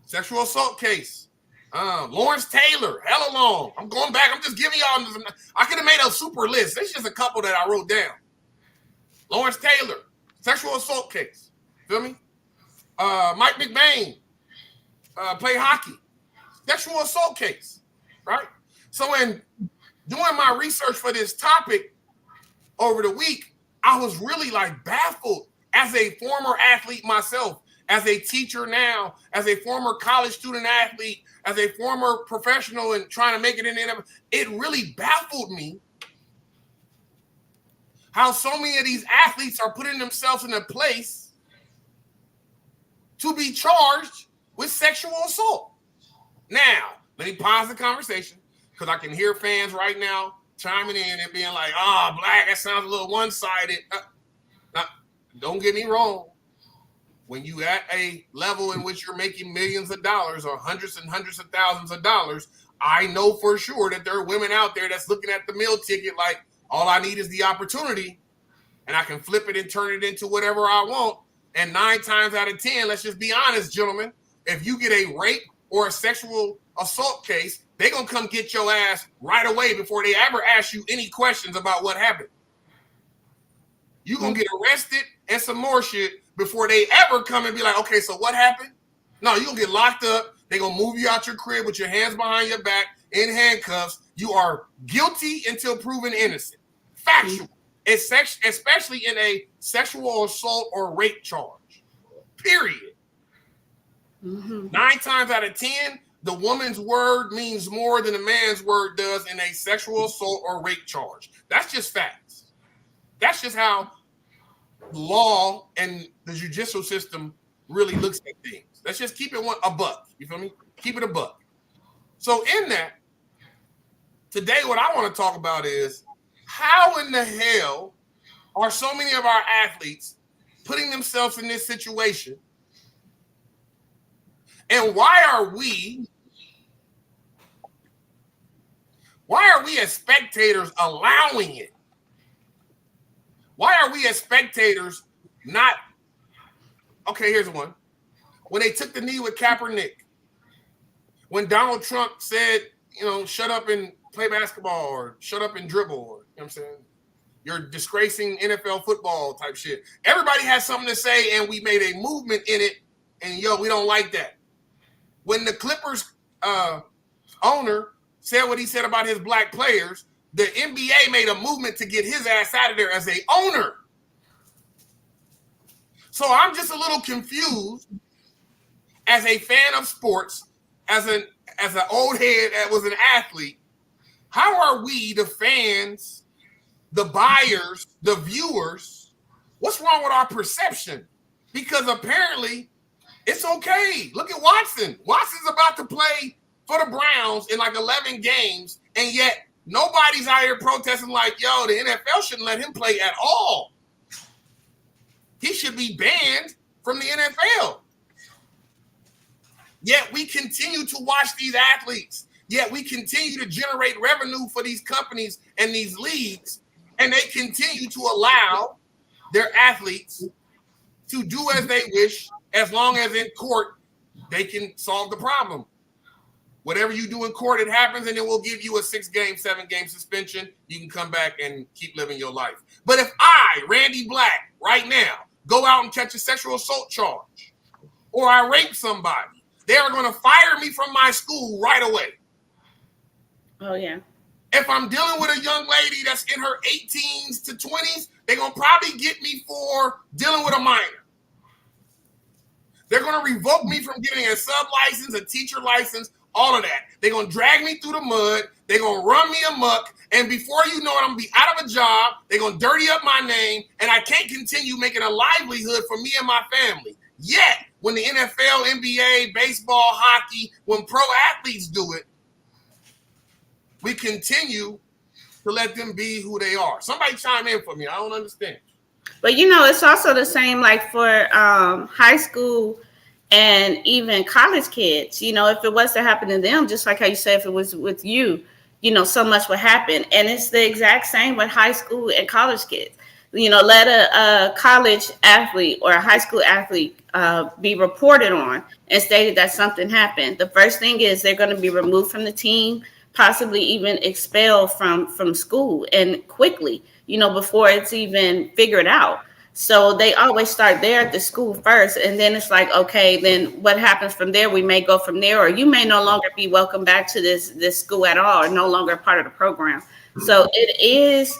Sexual assault case. Lawrence Taylor, hella long. I'm going back. I'm just giving y'all. I could have made a super list. There's just a couple that I wrote down. Lawrence Taylor, sexual assault case. Feel me? Mike McBain, played hockey. Sexual assault case. Right? So in doing my research for this topic over the week, I was really like baffled as a former athlete myself, as a teacher now, as a former college student athlete, as a former professional and trying to make it in the NFL. It really baffled me how so many of these athletes are putting themselves in a place to be charged with sexual assault. Now, let me pause the conversation because I can hear fans right now chiming in and being like, Black, that sounds a little one-sided. Don't get me wrong. When you at a level in which you're making millions of dollars or hundreds and hundreds of thousands of dollars, I know for sure that there are women out there that's looking at the meal ticket like, all I need is the opportunity and I can flip it and turn it into whatever I want. And 9 times out of 10, let's just be honest, gentlemen, if you get a rape or a sexual assault case, they're going to come get your ass right away before they ever ask you any questions about what happened. You're going to get arrested and some more shit before they ever come and be like, okay, so what happened? No, you're going to get locked up. They're going to move you out your crib with your hands behind your back in handcuffs. You are guilty until proven innocent. Factual. Especially in a sexual assault or rape charge. Period. 9 times out of 10, the woman's word means more than a man's word does in a sexual assault or rape charge. That's just facts. That's just how law and the judicial system really looks at things. Let's just keep it a buck. You feel me? Keep it a buck. So in that, today what I want to talk about is how in the hell are so many of our athletes putting themselves in this situation? And why are we as spectators allowing it? Why are we as spectators not? Okay, here's one. When they took the knee with Kaepernick, when Donald Trump said, shut up and play basketball or shut up and dribble, or, you know what I'm saying? You're disgracing NFL football type shit. Everybody has something to say, and we made a movement in it, and we don't like that. When the Clippers owner said what he said about his black players, the NBA made a movement to get his ass out of there as a owner. So I'm just a little confused as a fan of sports, as an old head that was an athlete. How are we, the fans, the buyers, the viewers, what's wrong with our perception? Because apparently it's okay. Look at Watson. Watson's about to play for the Browns in like 11 games, and yet nobody's out here protesting like, yo, the NFL shouldn't let him play at all. He should be banned from the NFL. Yet we continue to watch these athletes. Yet we continue to generate revenue for these companies and these leagues, and they continue to allow their athletes to do as they wish, as long as in court they can solve the problem. Whatever you do in court, it happens, and then we'll give you a 6-game, 7-game suspension. You can come back and keep living your life. But if I, Randy Black, right now, go out and catch a sexual assault charge, or I rape somebody, they are going to fire me from my school right away. Oh, yeah. If I'm dealing with a young lady that's in her 18s to 20s, they're going to probably get me for dealing with a minor. They're going to revoke me from getting a sub-license, a teacher license, all of that. They're going to drag me through the mud. They're going to run me amok. And before you know it, I'm going to be out of a job. They're going to dirty up my name. And I can't continue making a livelihood for me and my family. Yet, when the NFL, NBA, baseball, hockey, when pro athletes do it, we continue to let them be who they are. Somebody chime in for me. I don't understand. But, you know, it's also the same like for high school and even college kids. You know, if it was to happen to them, just like how you say if it was with you, you know, so much would happen. And it's the exact same with high school and college kids. You know, let a college athlete or a high school athlete be reported on and stated that something happened. The first thing is they're going to be removed from the team, possibly even expelled from school, and quickly, you know, before it's even figured out. So they always start there at the school first, and then it's like, okay, then what happens from there? We may go from there, or you may no longer be welcome back to this school at all, or no longer part of the program. So it is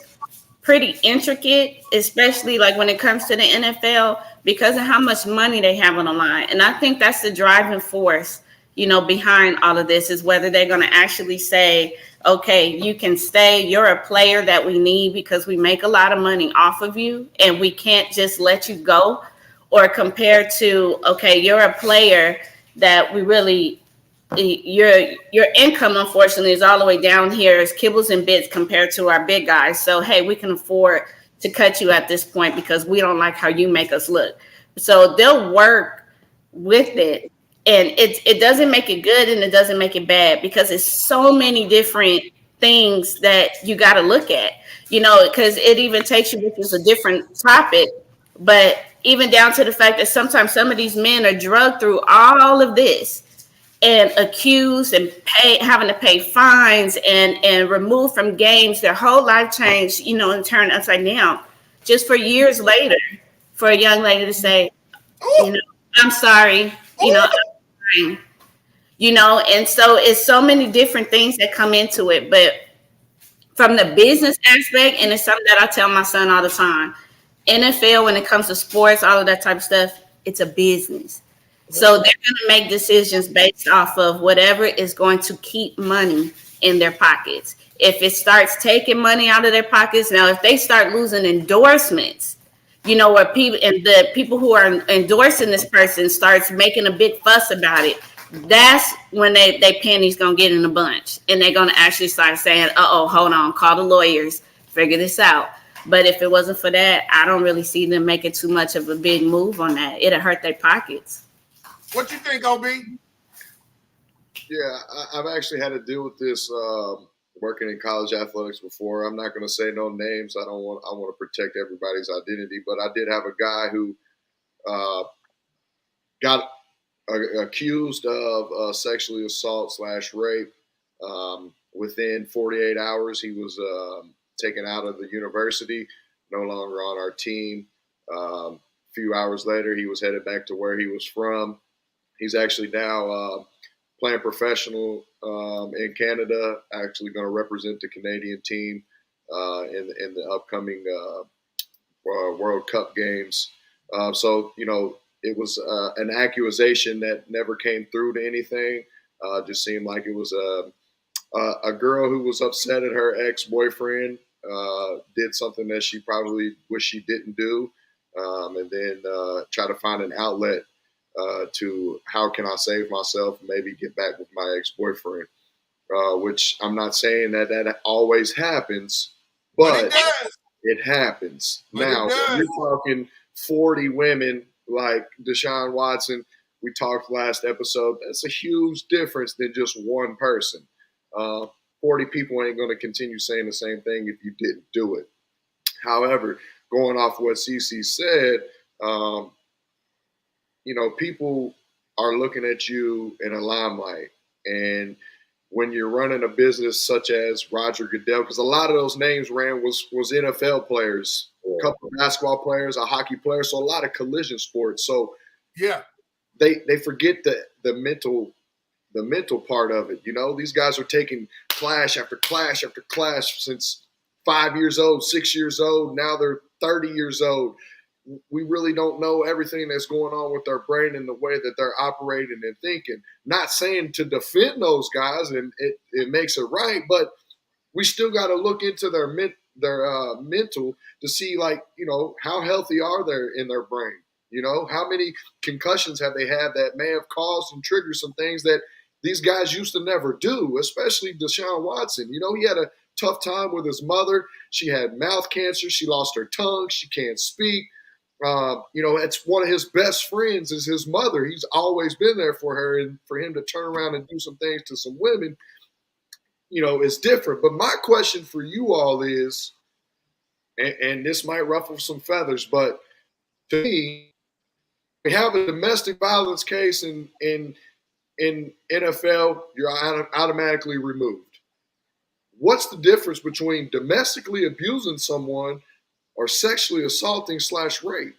pretty intricate, especially like when it comes to the NFL, because of how much money they have on the line. And I think that's the driving force, you know, behind all of this, is whether they're going to actually say, okay, you can stay. You're a player that we need because we make a lot of money off of you and we can't just let you go. Or compared to, okay, you're a player that we really, your income, unfortunately, is all the way down here as kibbles and bits compared to our big guys. So, hey, we can afford to cut you at this point because we don't like how you make us look. So they'll work with it. And it doesn't make it good and it doesn't make it bad because it's so many different things that you got to look at, you know, because it even takes you, which is a different topic, but even down to the fact that sometimes some of these men are drugged through all of this and accused and having to pay fines and removed from games, their whole life changed, you know, and turned upside down just for years later for a young lady to say, you know, I'm sorry, you know, you know, and so it's so many different things that come into it. But from the business aspect, and it's something that I tell my son all the time, NFL, when it comes to sports, all of that type of stuff, it's a business. So they're going to make decisions based off of whatever is going to keep money in their pockets. If it starts taking money out of their pockets, now if they start losing endorsements, you know, where people and the people who are endorsing this person starts making a big fuss about it, that's when they pennies gonna get in a bunch, and they're gonna actually start saying, "Uh-oh, hold on, call the lawyers, figure this out." But if it wasn't for that, I don't really see them making too much of a big move on that. It'll hurt their pockets. What you think, OB? Yeah, I've actually had to deal with this working in college athletics before. I'm not going to say no names. I want to protect everybody's identity, but I did have a guy who got accused of sexually assault / rape. Within 48 hours, he was taken out of the university, no longer on our team. A few hours later, he was headed back to where he was from. He's actually now playing professional in Canada, actually going to represent the Canadian team in the upcoming World Cup games. So, you know, it was an accusation that never came through to anything. Just seemed like it was a girl who was upset at her ex-boyfriend, did something that she probably wished she didn't do, and then try to find an outlet to how can I save myself, maybe get back with my ex-boyfriend, which I'm not saying that always happens, but it happens. Now, when you're talking 40 women like Deshaun Watson, we talked last episode, that's a huge difference than just one person. 40 people ain't going to continue saying the same thing if you didn't do it. However, going off what CC said, you know, people are looking at you in a limelight. And when you're running a business such as Roger Goodell, because a lot of those names ran was NFL players, a couple of basketball players, a hockey player, so a lot of collision sports. So Yeah. they forget the mental part of it. You know, these guys are taking clash after clash after clash since 5 years old, 6 years old. Now they're 30 years old. We really don't know everything that's going on with their brain and the way that they're operating and thinking. Not saying to defend those guys, and it makes it right, but we still got to look into their mental to see, like, you know, how healthy are they in their brain? You know, how many concussions have they had that may have caused and triggered some things that these guys used to never do, especially Deshaun Watson. You know, he had a tough time with his mother. She had mouth cancer. She lost her tongue. She can't speak. You know, it's one of his best friends is his mother. He's always been there for her, and for him to turn around and do some things to some women, you know, is different. But my question for you all is, and this might ruffle some feathers, but to me, we have a domestic violence case in NFL, you're automatically removed. What's the difference between domestically abusing someone or sexually assaulting / rape?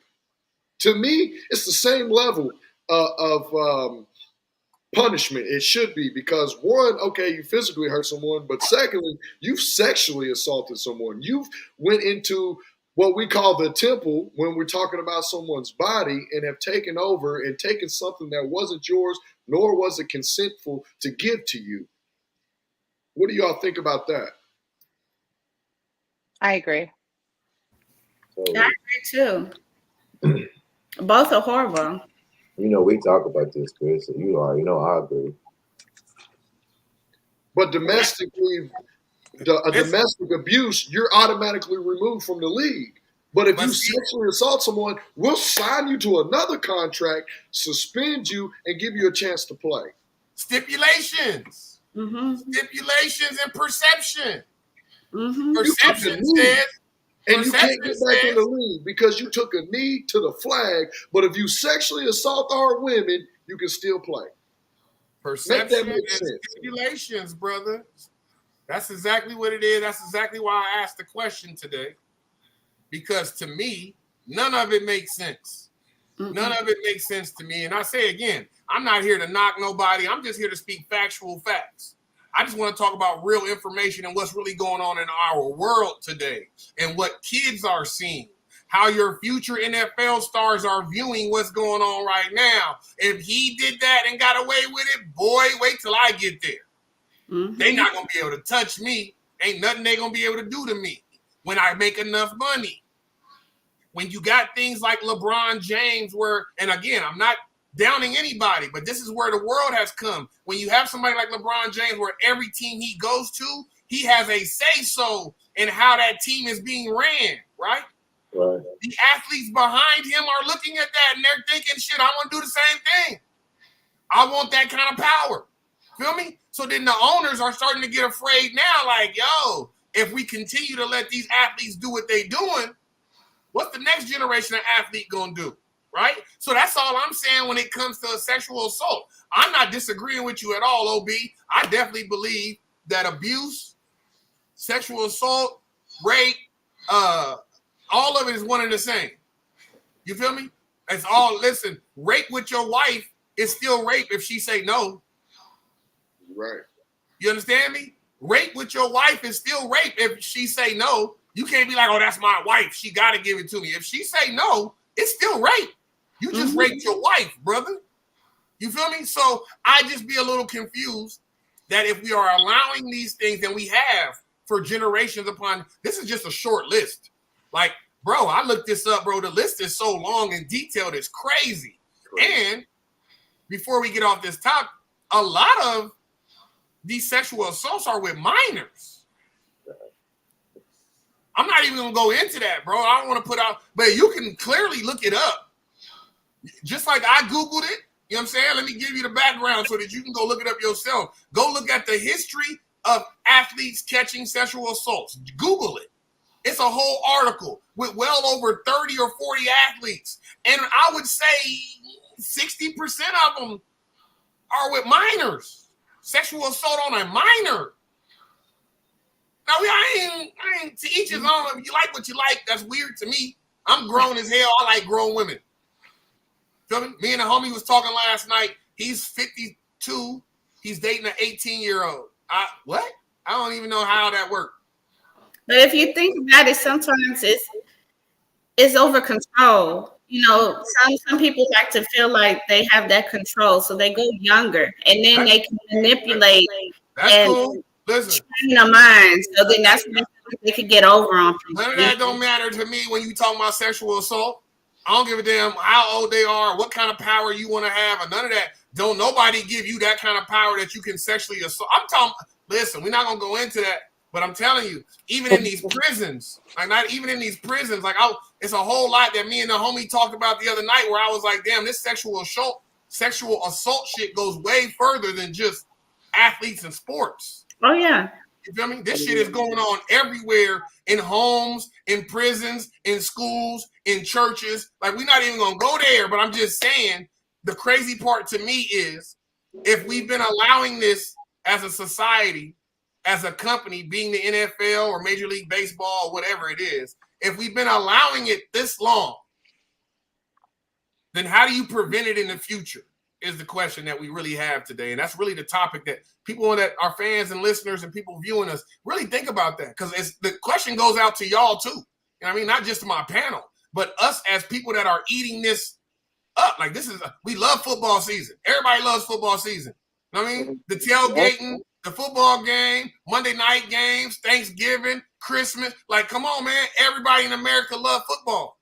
To me, it's the same level of punishment. It should be, because one, okay, you physically hurt someone, but secondly, you've sexually assaulted someone. You've went into what we call the temple when we're talking about someone's body and have taken over and taken something that wasn't yours, nor was it consentful to give to you. What do y'all think about that? I agree. I agree too. Both are horrible. You know, we talk about this, Chris, and you already know I agree. But domestically, domestic abuse, you're automatically removed from the league. But if you sexually assault someone, we'll sign you to another contract, suspend you, and give you a chance to play. Stipulations. Mm-hmm. Stipulations and perception. Mm-hmm. Perception says, and you can't get back in the league because you took a knee to the flag. But if you sexually assault our women, you can still play. Perception and stipulations, brother. That's exactly what it is. That's exactly why I asked the question today. Because to me, none of it makes sense. Mm-hmm. None of it makes sense to me. And I say again, I'm not here to knock nobody. I'm just here to speak factual facts. I just want to talk about real information and what's really going on in our world today and what kids are seeing, how your future NFL stars are viewing what's going on right now. If he did that and got away with it, boy, wait till I get there. Mm-hmm. They're not going to be able to touch me. Ain't nothing they're going to be able to do to me when I make enough money. When you got things like LeBron James where, and again, I'm not downing anybody, but this is where the world has come. When you have somebody like LeBron James where every team he goes to, he has a say-so in how that team is being ran, right? Right. The athletes behind him are looking at that and they're thinking, shit, I want to do the same thing. I want that kind of power. Feel me? So then the owners are starting to get afraid now, like, yo, if we continue to let these athletes do what they're doing, what's the next generation of athlete going to do? Right? So that's all I'm saying when it comes to sexual assault. I'm not disagreeing with you at all, OB. I definitely believe that abuse, sexual assault, rape, all of it is one and the same. You feel me? It's all, listen, rape with your wife is still rape if she say no. Right. You understand me? Rape with your wife is still rape if she say no. You can't be like, oh, that's my wife. She got to give it to me. If she say no, it's still rape. You just raped your wife, brother. You feel me? So I just be a little confused that if we are allowing these things, and we have for generations upon, this is just a short list. Like, bro, I looked this up, bro. The list is so long and detailed, it's crazy. And before we get off this topic, a lot of these sexual assaults are with minors. I'm not even going to go into that, bro. I don't want to put out, but you can clearly look it up. Just like I Googled it, you know what I'm saying? Let me give you the background so that you can go look it up yourself. Go look at the history of athletes catching sexual assaults. Google it. It's a whole article with well over 30 or 40 athletes. And I would say 60% of them are with minors. sexual assault on a minor. Now, I ain't to each his own. If you like what you like, that's weird to me. I'm grown as hell. I like grown women. Feel me? Me and a homie was talking last night. He's 52. He's dating an 18-year-old. What? I don't even know how that worked. But if you think about it, sometimes it's over control. You know, some people like to feel like they have that control, so they go younger, and then they can manipulate and cool. Listen, train their minds. So then that's when they can get over on people. None of that don't matter to me when you talk about sexual assault. I don't give a damn how old they are, what kind of power you want to have, or none of that. Don't nobody give you that kind of power that you can sexually assault. I'm talking. Listen, we're not gonna go into that. But I'm telling you, even in these prisons, like not even in these prisons, like it's a whole lot that me and the homie talked about the other night where I was like, damn, this sexual assault shit goes way further than just athletes and sports. Oh yeah. You feel me? This shit is going on everywhere, in homes, in prisons, in schools, in churches. Like, we're not even gonna go there, but I'm just saying the crazy part to me is if we've been allowing this as a society, as a company, being the NFL or Major League Baseball or whatever it is, if we've been allowing it this long, then how do you prevent it in the future is the question that we really have today. And that's really the topic that people that are fans and listeners and people viewing us really think about that. Because the question goes out to y'all too. You know what I mean? Not just to my panel, but us as people that are eating this up. Like we love football season. Everybody loves football season. You know what I mean? The tailgating, the football game, Monday night games, Thanksgiving, Christmas. Like, come on, man. Everybody in America love football.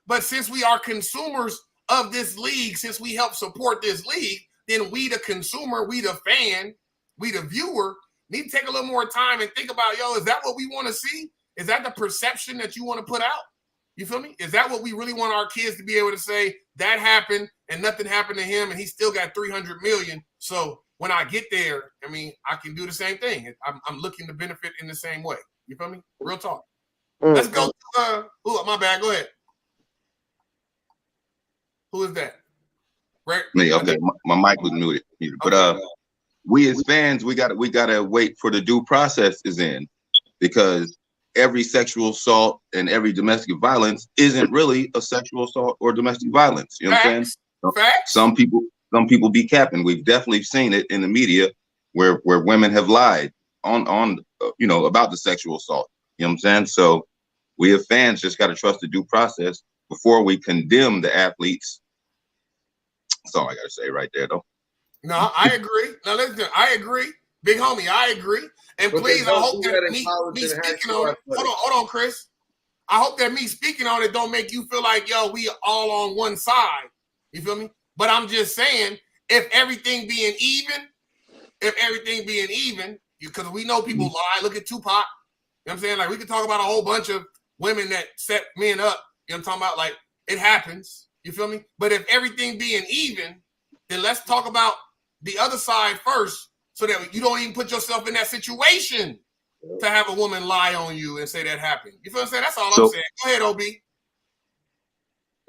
But since we are consumers of this league, since we help support this league, then we, the consumer, we, the fan, we, the viewer, need to take a little more time and think about, is that what we want to see? Is that the perception that you want to put out? You feel me? Is that what we really want our kids to be able to say, that happened and nothing happened to him and he still got 300 million? So when I get there, I mean, I can do the same thing. I'm looking to benefit in the same way. You feel me? Real talk. Let's go to, my bad. Go ahead. Who is that? Right? Me. Okay. My mic was muted. But okay. We as fans, we gotta wait for the due process is in, because every sexual assault and every domestic violence isn't really a sexual assault or domestic violence. You know what I'm saying? Facts. Some people be capping. We've definitely seen it in the media where women have lied on about the sexual assault. You know what I'm saying? So we as fans just got to trust the due process before we condemn the athletes. That's all I got to say right there, though. No, I agree. Now listen, I agree. Big homie, I agree. And But please, I hope that me speaking speaking on it. Hold on, Chris. I hope that me speaking on it don't make you feel like, we all on one side. You feel me? But I'm just saying, if everything being even, because we know people lie. Look at Tupac. You know what I'm saying? Like, we could talk about a whole bunch of women that set men up. You know what I'm talking about? Like, it happens. You feel me? But if everything being even, then let's talk about the other side first, so that you don't even put yourself in that situation to have a woman lie on you and say that happened. You feel what I'm saying? That's all I'm saying. Go ahead, OB.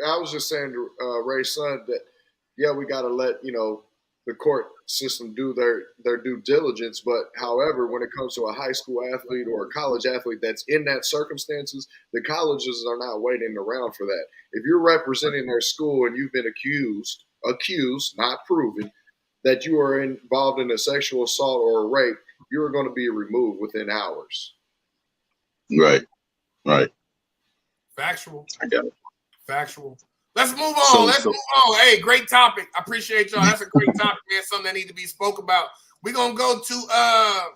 I was just saying to Ray's son that, we got to let, the court system do their due diligence. But however, when it comes to a high school athlete or a college athlete that's in that circumstances, the colleges are not waiting around for that. If you're representing their school and you've been accused, not proven, that you are involved in a sexual assault or a rape, you are going to be removed within hours. Right. Factual. I got it. Factual. Let's move on. Move on. Hey, great topic. I appreciate y'all. That's a great topic, man. Something that needs to be spoke about. We're going to go to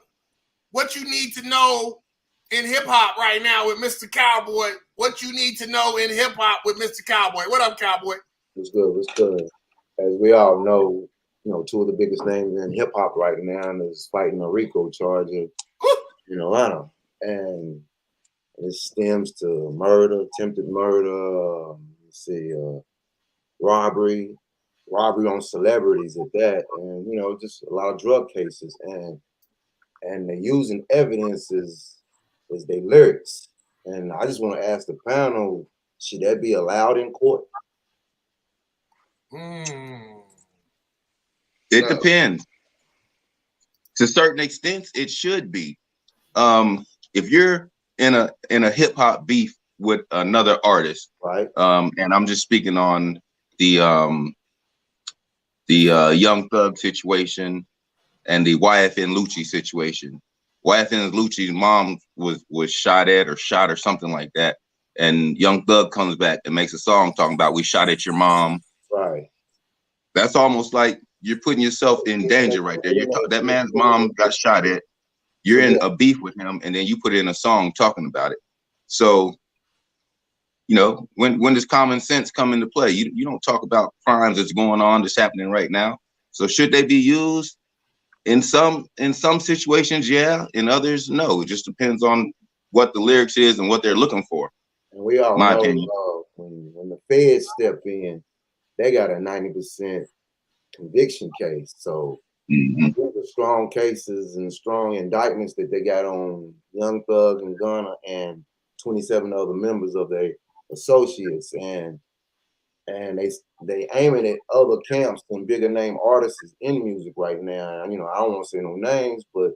what you need to know in hip-hop right now with Mr. Cowboy. What you need to know in hip-hop with Mr. Cowboy. What up, Cowboy? It's good. As we all know, two of the biggest names in hip-hop right now is fighting a RICO charge in Atlanta. And it stems to murder, attempted murder, robbery on celebrities at that, and just a lot of drug cases, and they're using evidence as their lyrics. And I just want to ask the panel, should that be allowed in court? It depends. To certain extents, it should be. If you're in a hip hop beef with another artist, right? And I'm just speaking on the Young Thug situation and the YFN Lucci situation. YFN Lucci's mom was shot at or shot or something like that, and Young Thug comes back and makes a song talking about we shot at your mom. Right. That's almost like you're putting yourself in danger right there. That man's mom got shot at. You're in a beef with him, and then you put in a song talking about it. So, when does common sense come into play? You don't talk about crimes that's going on, that's happening right now. So should they be used? In some situations, yeah. In others, no. It just depends on what the lyrics is and what they're looking for. And we all my know opinion. When the feds step in, they got a 90% conviction case. So the strong cases and strong indictments that they got on Young Thug and Gunna and 27 other members of their associates, and they aiming at other camps and bigger name artists in music right now. I don't want to say no names, but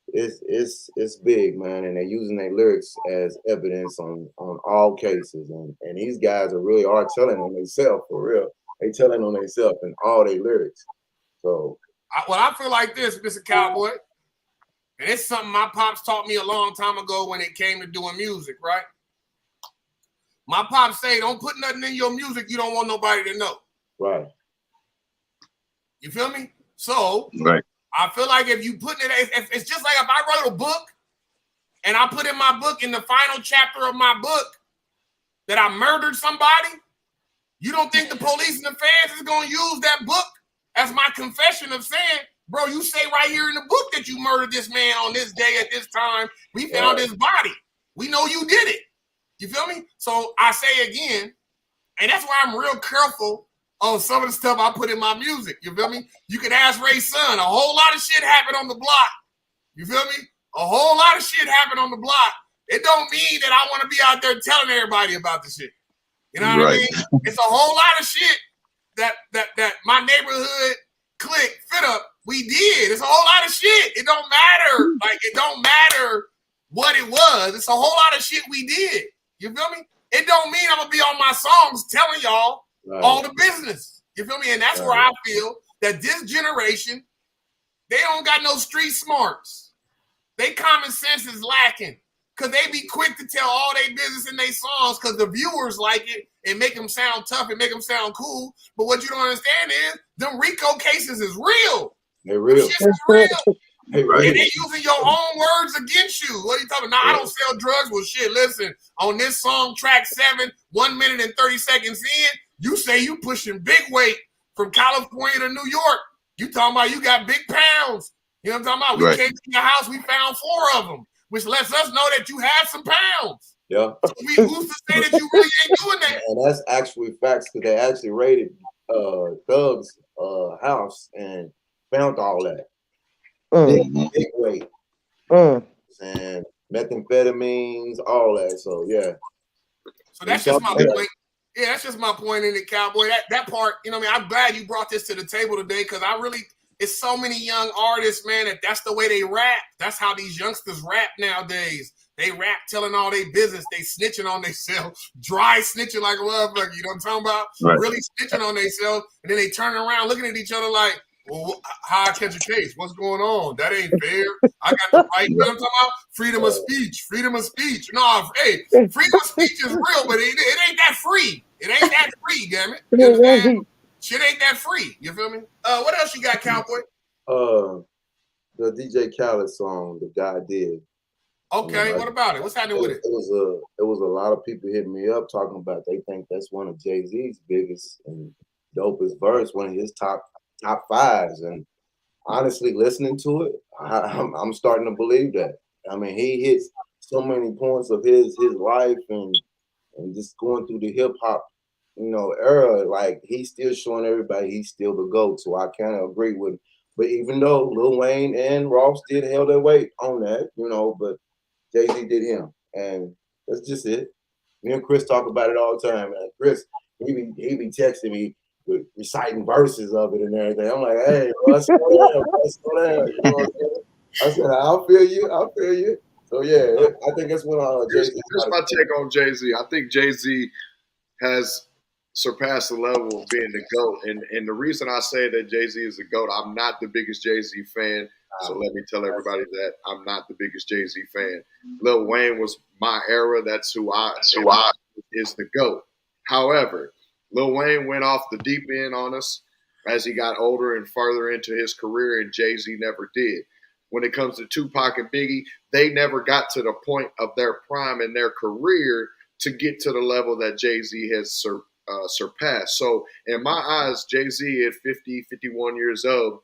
it's big, man, and they're using their lyrics as evidence on all cases, and these guys really are telling on themselves for real. They telling on themselves in all their lyrics. So I feel like this, Mr. Cowboy, and it's something my pops taught me a long time ago when it came to doing music, right? My pops say, don't put nothing in your music you don't want nobody to know. Right. You feel me? So right. I feel like if you put it, it's just like if I wrote a book and I put in my book, in the final chapter of my book, that I murdered somebody, you don't think the police and the feds is going to use that book as my confession of saying, bro, you say right here in the book that you murdered this man on this day at this time. We found his body. We know you did it. You feel me? So I say again, and that's why I'm real careful on some of the stuff I put in my music. You feel me? You can ask Ray's son. A whole lot of shit happened on the block. You feel me? A whole lot of shit happened on the block. It don't mean that I want to be out there telling everybody about the shit. You know what I mean? It's a whole lot of shit that my neighborhood clique fit up. We did. It's a whole lot of shit. It don't matter. Like, it don't matter what it was. It's a whole lot of shit we did. You feel me? It don't mean I'm going to be on my songs telling y'all all the business. You feel me? And that's where I feel that this generation, they don't got no street smarts. They common sense is lacking because they be quick to tell all their business in their songs because the viewers like it and make them sound tough and make them sound cool. But what you don't understand is them RICO cases is real. They're real. Shit's real. And they using your own words against you. What are you talking about? No, I don't sell drugs. Well, shit, listen, on this song, track 7, 1 minute and 30 seconds in, you say you pushing big weight from California to New York. You talking about you got big pounds. You know what I'm talking about? We came to your house, we found 4 of them, which lets us know that you have some pounds. Yeah. So who's to say that you really ain't doing that? And that's actually facts because they actually raided Thug's house and found all that. Big weight. And methamphetamines, all that. So yeah. So that's just my point. Yeah, that's just my point in it, Cowboy. That part, you know what I mean? I'm glad you brought this to the table today because it's so many young artists, man, that's the way they rap. That's how these youngsters rap nowadays. They rap telling all their business. They snitching on themselves. Dry snitching like a motherfucker. You know what I'm talking about? Right. Really snitching on themselves. And then they turn around looking at each other like, well, how I catch a case? What's going on? That ain't fair. I got the right. You know what I'm talking about? Freedom of speech. Freedom of speech. No, hey, freedom of speech is real, but it ain't that free. It ain't that free, damn it. You understand? Shit ain't that free. You feel me? What else you got, Cowboy? The DJ Khaled song the guy did. Okay, what about it? What's happening with it? It was a lot of people hitting me up talking about they think that's one of Jay-Z's biggest and dopest verse, one of his top 5s. And honestly, listening to it, I'm starting to believe that. I mean, he hits so many points of his life and just going through the hip hop, era. Like he's still showing everybody he's still the GOAT. So I kind of agree with him. But even though Lil Wayne and Ross did held their weight on that, but Jay-Z did him, and that's just it. Me and Chris talk about it all the time. Man. Chris, he be texting me. with reciting verses of it and everything. I'm like, hey, let's go there, let's go there. You know what I'm saying? I said, I'll feel you. So yeah, I think that's when Here's Jay-Z. my take on Jay-Z. I think Jay-Z has surpassed the level of being the GOAT. And the reason I say that Jay-Z is the GOAT, I'm not the biggest Jay-Z fan. So let me tell everybody that I'm not the biggest Jay-Z fan. Lil Wayne was my era. That's who I is the GOAT. However, Lil Wayne went off the deep end on us as he got older and further into his career, and Jay-Z never did. When it comes to Tupac and Biggie, they never got to the point of their prime in their career to get to the level that Jay-Z has surpassed. So in my eyes, Jay-Z at 50, 51 years old,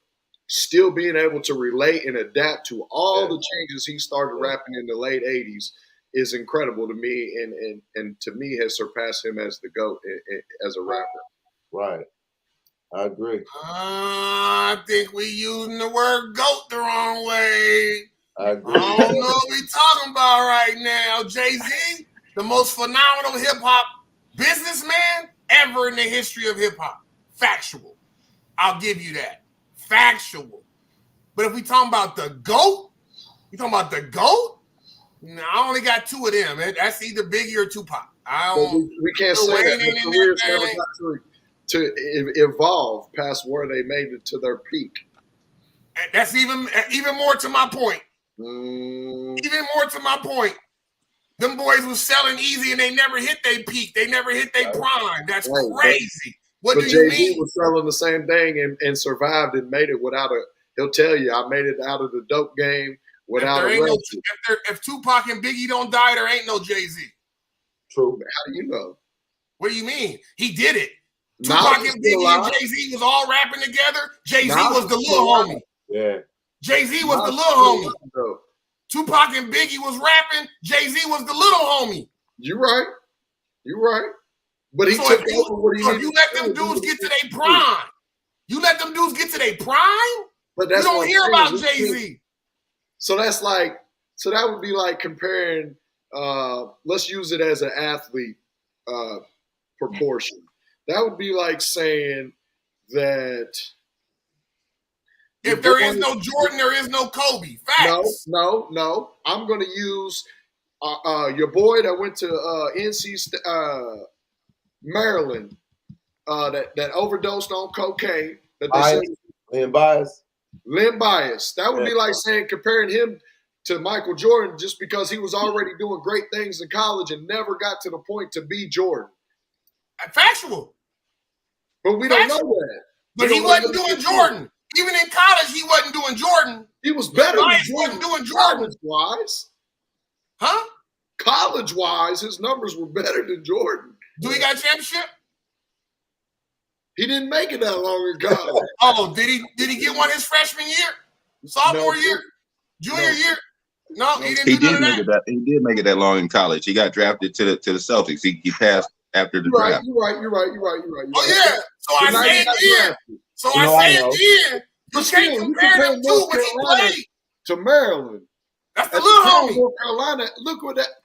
still being able to relate and adapt to all the changes he started rapping in the late 80s is incredible to me, and to me has surpassed him as the GOAT as a rapper. Right. I agree. I think we using the word GOAT the wrong way. I agree. I don't know what we talking about right now. Jay-Z, the most phenomenal hip-hop businessman ever in the history of hip-hop. Factual. I'll give you that. Factual. But if we talking about the GOAT, you talking about the GOAT? No, I only got two of them. That's either Biggie or Tupac. We can't say that their careers never got to evolve past where they made it to their peak. That's even more to my point. Even more to my point. Them boys was selling easy and they never hit their peak. They never hit their prime. That's crazy. What do you mean? Jay-Z was selling the same thing and survived and made it without he'll tell you, I made it out of the dope game without if Tupac and Biggie don't die, there ain't no Jay-Z. True. How do you know? What do you mean? He did it. Tupac and Biggie and Jay-Z was all rapping together. Jay-Z was the little homie. Yeah. Jay-Z was the little homie. Tupac and Biggie was rapping. Jay-Z was the little homie. You're right. But he took over what he needed. You let them dudes get to their prime. But you don't hear about Jay-Z. So that would be like comparing, let's use it as an athlete proportion. That would be like saying that if there is no Jordan, there is no Kobe. Facts. No. I'm going to use your boy that went to Maryland that overdosed on cocaine. Len Bias. Len Bias. That would be like saying comparing him to Michael Jordan just because he was already doing great things in college and never got to the point to be Jordan. Factual. But we don't know that. But he wasn't doing Jordan. Even in college, he wasn't doing Jordan. He was better than Jordan. Wasn't doing Jordan. College-wise. Huh? College-wise, his numbers were better than Jordan. Do he got a championship? He didn't make it that long in college. Oh, did he get one his freshman year? Sophomore year? Junior year? No, he didn't do none of that. He did make it that long in college. He got drafted to the Celtics. He passed after the draft. You're right. Oh, yeah. So I say it again. You can't compare them two when he played. To Maryland. That's the little homie. North Carolina, look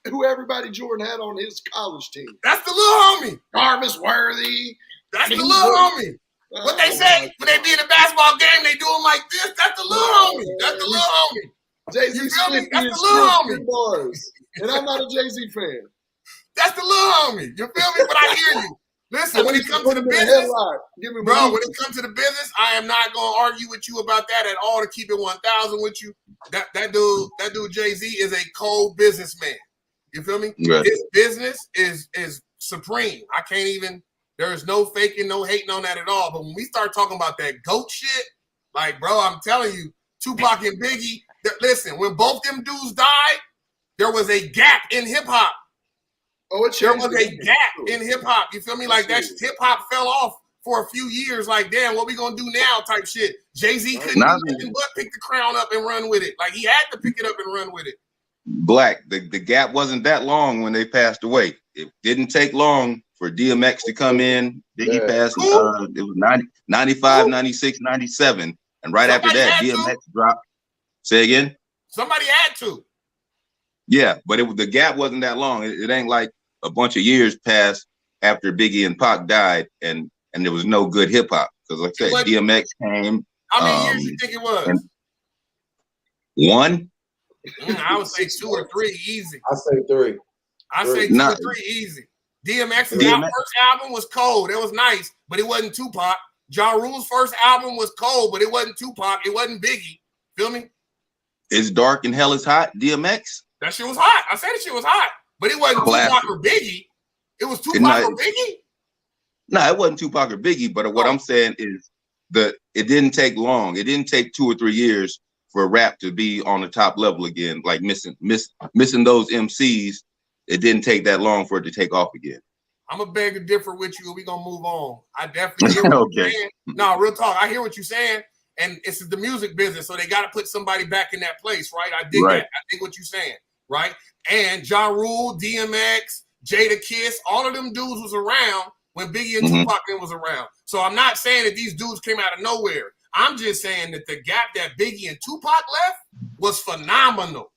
who everybody Jordan had on his college team. That's the little homie. Jarvis Worthy. That's the little homie. What they say when they be in a basketball game, they do them like this. That's the little homie. That's the little homie. Jay-Z That's the little homie. Boys. And I'm not a Jay-Z fan. That's the little homie. You feel me? But I hear you. Listen, when it comes to the business, bro, when it comes to the business, I am not going to argue with you about that at all to keep it 1,000 with you. That dude Jay-Z is a cold businessman. You feel me? Right. His business is supreme. I can't even, there is no faking, no hating on that at all. But when we start talking about that GOAT shit, like, bro, I'm telling you, Tupac and Biggie, listen, when both them dudes died, there was a gap in hip-hop. There was a gap in hip-hop. You feel me? Like, that hip-hop fell off for a few years. Like, damn, what we gonna do now type shit. Jay-Z couldn't do nothing but pick the crown up and run with it. Like, he had to pick it up and run with it. Black, the gap wasn't that long when they passed away. It didn't take long for DMX to come in. Biggie passed, it was 95, 96, 97. And right after that, DMX dropped. Say again? Somebody had to. Yeah, but the gap wasn't that long. It ain't like a bunch of years passed after Biggie and Pac died, and and there was no good hip hop. Because like I said, DMX came. How many years you think it was? One. I would say 2 or 3 easy. I say 3. I say 2 or 3 easy. DMX's first album was cold. It was nice, but it wasn't Tupac. Ja Rule's first album was cold, but it wasn't Tupac. It wasn't Biggie. Feel me? It's Dark and Hell is Hot, DMX. That shit was hot. I said that shit was hot, but it wasn't Tupac or Biggie. It was Tupac or Biggie? No, it wasn't Tupac or Biggie, but what I'm saying is it didn't take long. It didn't take 2 or 3 years for rap to be on the top level again, like missing those MCs. It didn't take that long for it to take off again. I'm gonna beg to differ with you. We're gonna move on. I definitely hear what you're saying. No, real talk. I hear what you're saying, and it's the music business, so they got to put somebody back in that place, right? I dig that. I think what you're saying, right? And Ja Rule, DMX, Jada Kiss, all of them dudes was around when Biggie and Tupac was around. So I'm not saying that these dudes came out of nowhere. I'm just saying that the gap that Biggie and Tupac left was phenomenal.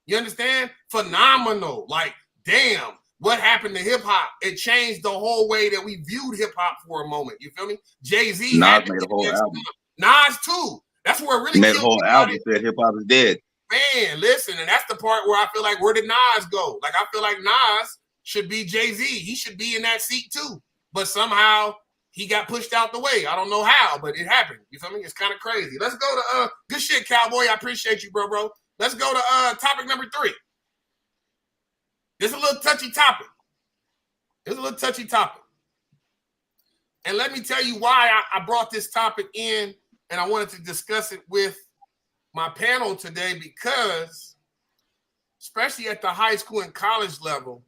You understand? Phenomenal. Like, damn, what happened to hip hop? It changed the whole way that we viewed hip hop for a moment. You feel me? Jay-Z Nas made a whole album. Nas too. That's where it really made a whole album said hip hop is dead. Man, listen, and that's the part where I feel like, where did Nas go? Like, I feel like Nas should be Jay-Z. He should be in that seat too. But somehow he got pushed out the way. I don't know how, but it happened. You feel me? It's kind of crazy. Let's go to good shit, Cowboy. I appreciate you, bro. Let's go to topic number 3. This is a little touchy topic. And let me tell you why I brought this topic in, and I wanted to discuss it with my panel today, because especially at the high school and college level,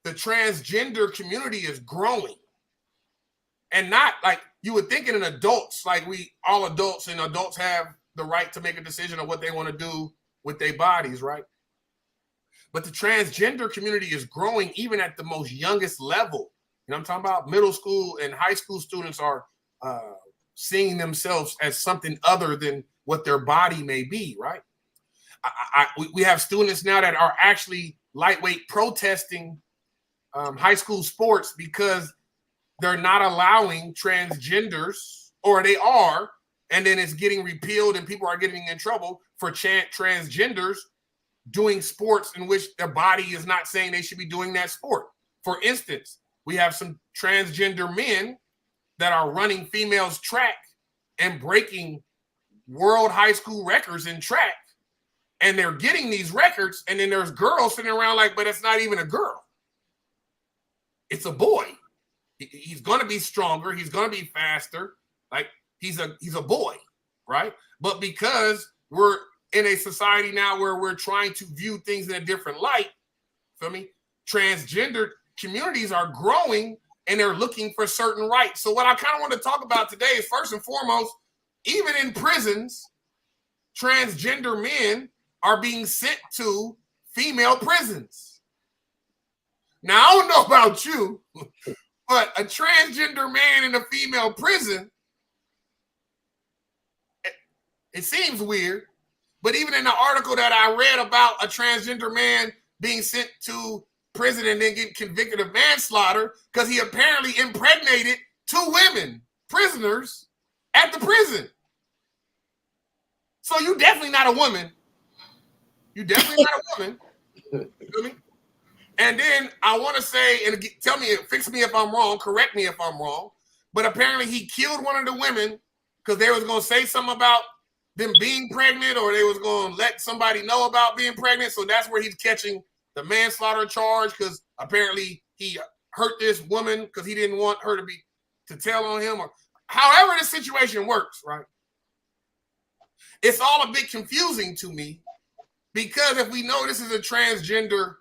the transgender community is growing. And not like you would think in an adults, like we all adults, and adults have the right to make a decision of what they want to do with their bodies, right? But the transgender community is growing even at the most youngest level. You know what I'm talking about? Middle school and high school students are seeing themselves as something other than what their body may be, right? We have students now that are actually lightweight protesting high school sports because they're not allowing transgenders, or they are, and then it's getting repealed and people are getting in trouble for transgenders doing sports in which their body is not saying they should be doing that sport. For instance, we have some transgender men that are running females track and breaking world high school records in track. And they're getting these records, and then there's girls sitting around like, but it's not even a girl. It's a boy. He's going to be stronger. He's going to be faster. Like, he's a boy, right? But because we're in a society now where we're trying to view things in a different light, feel me? Transgender communities are growing, and they're looking for certain rights. So what I kind of want to talk about today is, first and foremost, even in prisons, transgender men are being sent to female prisons. Now, I don't know about you, but a transgender man in a female prison, it seems weird. But even in the article that I read about a transgender man being sent to prison and then getting convicted of manslaughter because he apparently impregnated 2 women, prisoners, at the prison. So you definitely not a woman. You definitely not a woman. You feel me? And then I want to say, and tell me, fix me if I'm wrong, correct me if I'm wrong, but apparently he killed one of the women because they was going to say something about them being pregnant, or they was going to let somebody know about being pregnant. So that's where he's catching the manslaughter charge, because apparently he hurt this woman because he didn't want her to tell on him, or however the situation works, right? It's all a bit confusing to me, because if we know this is a transgender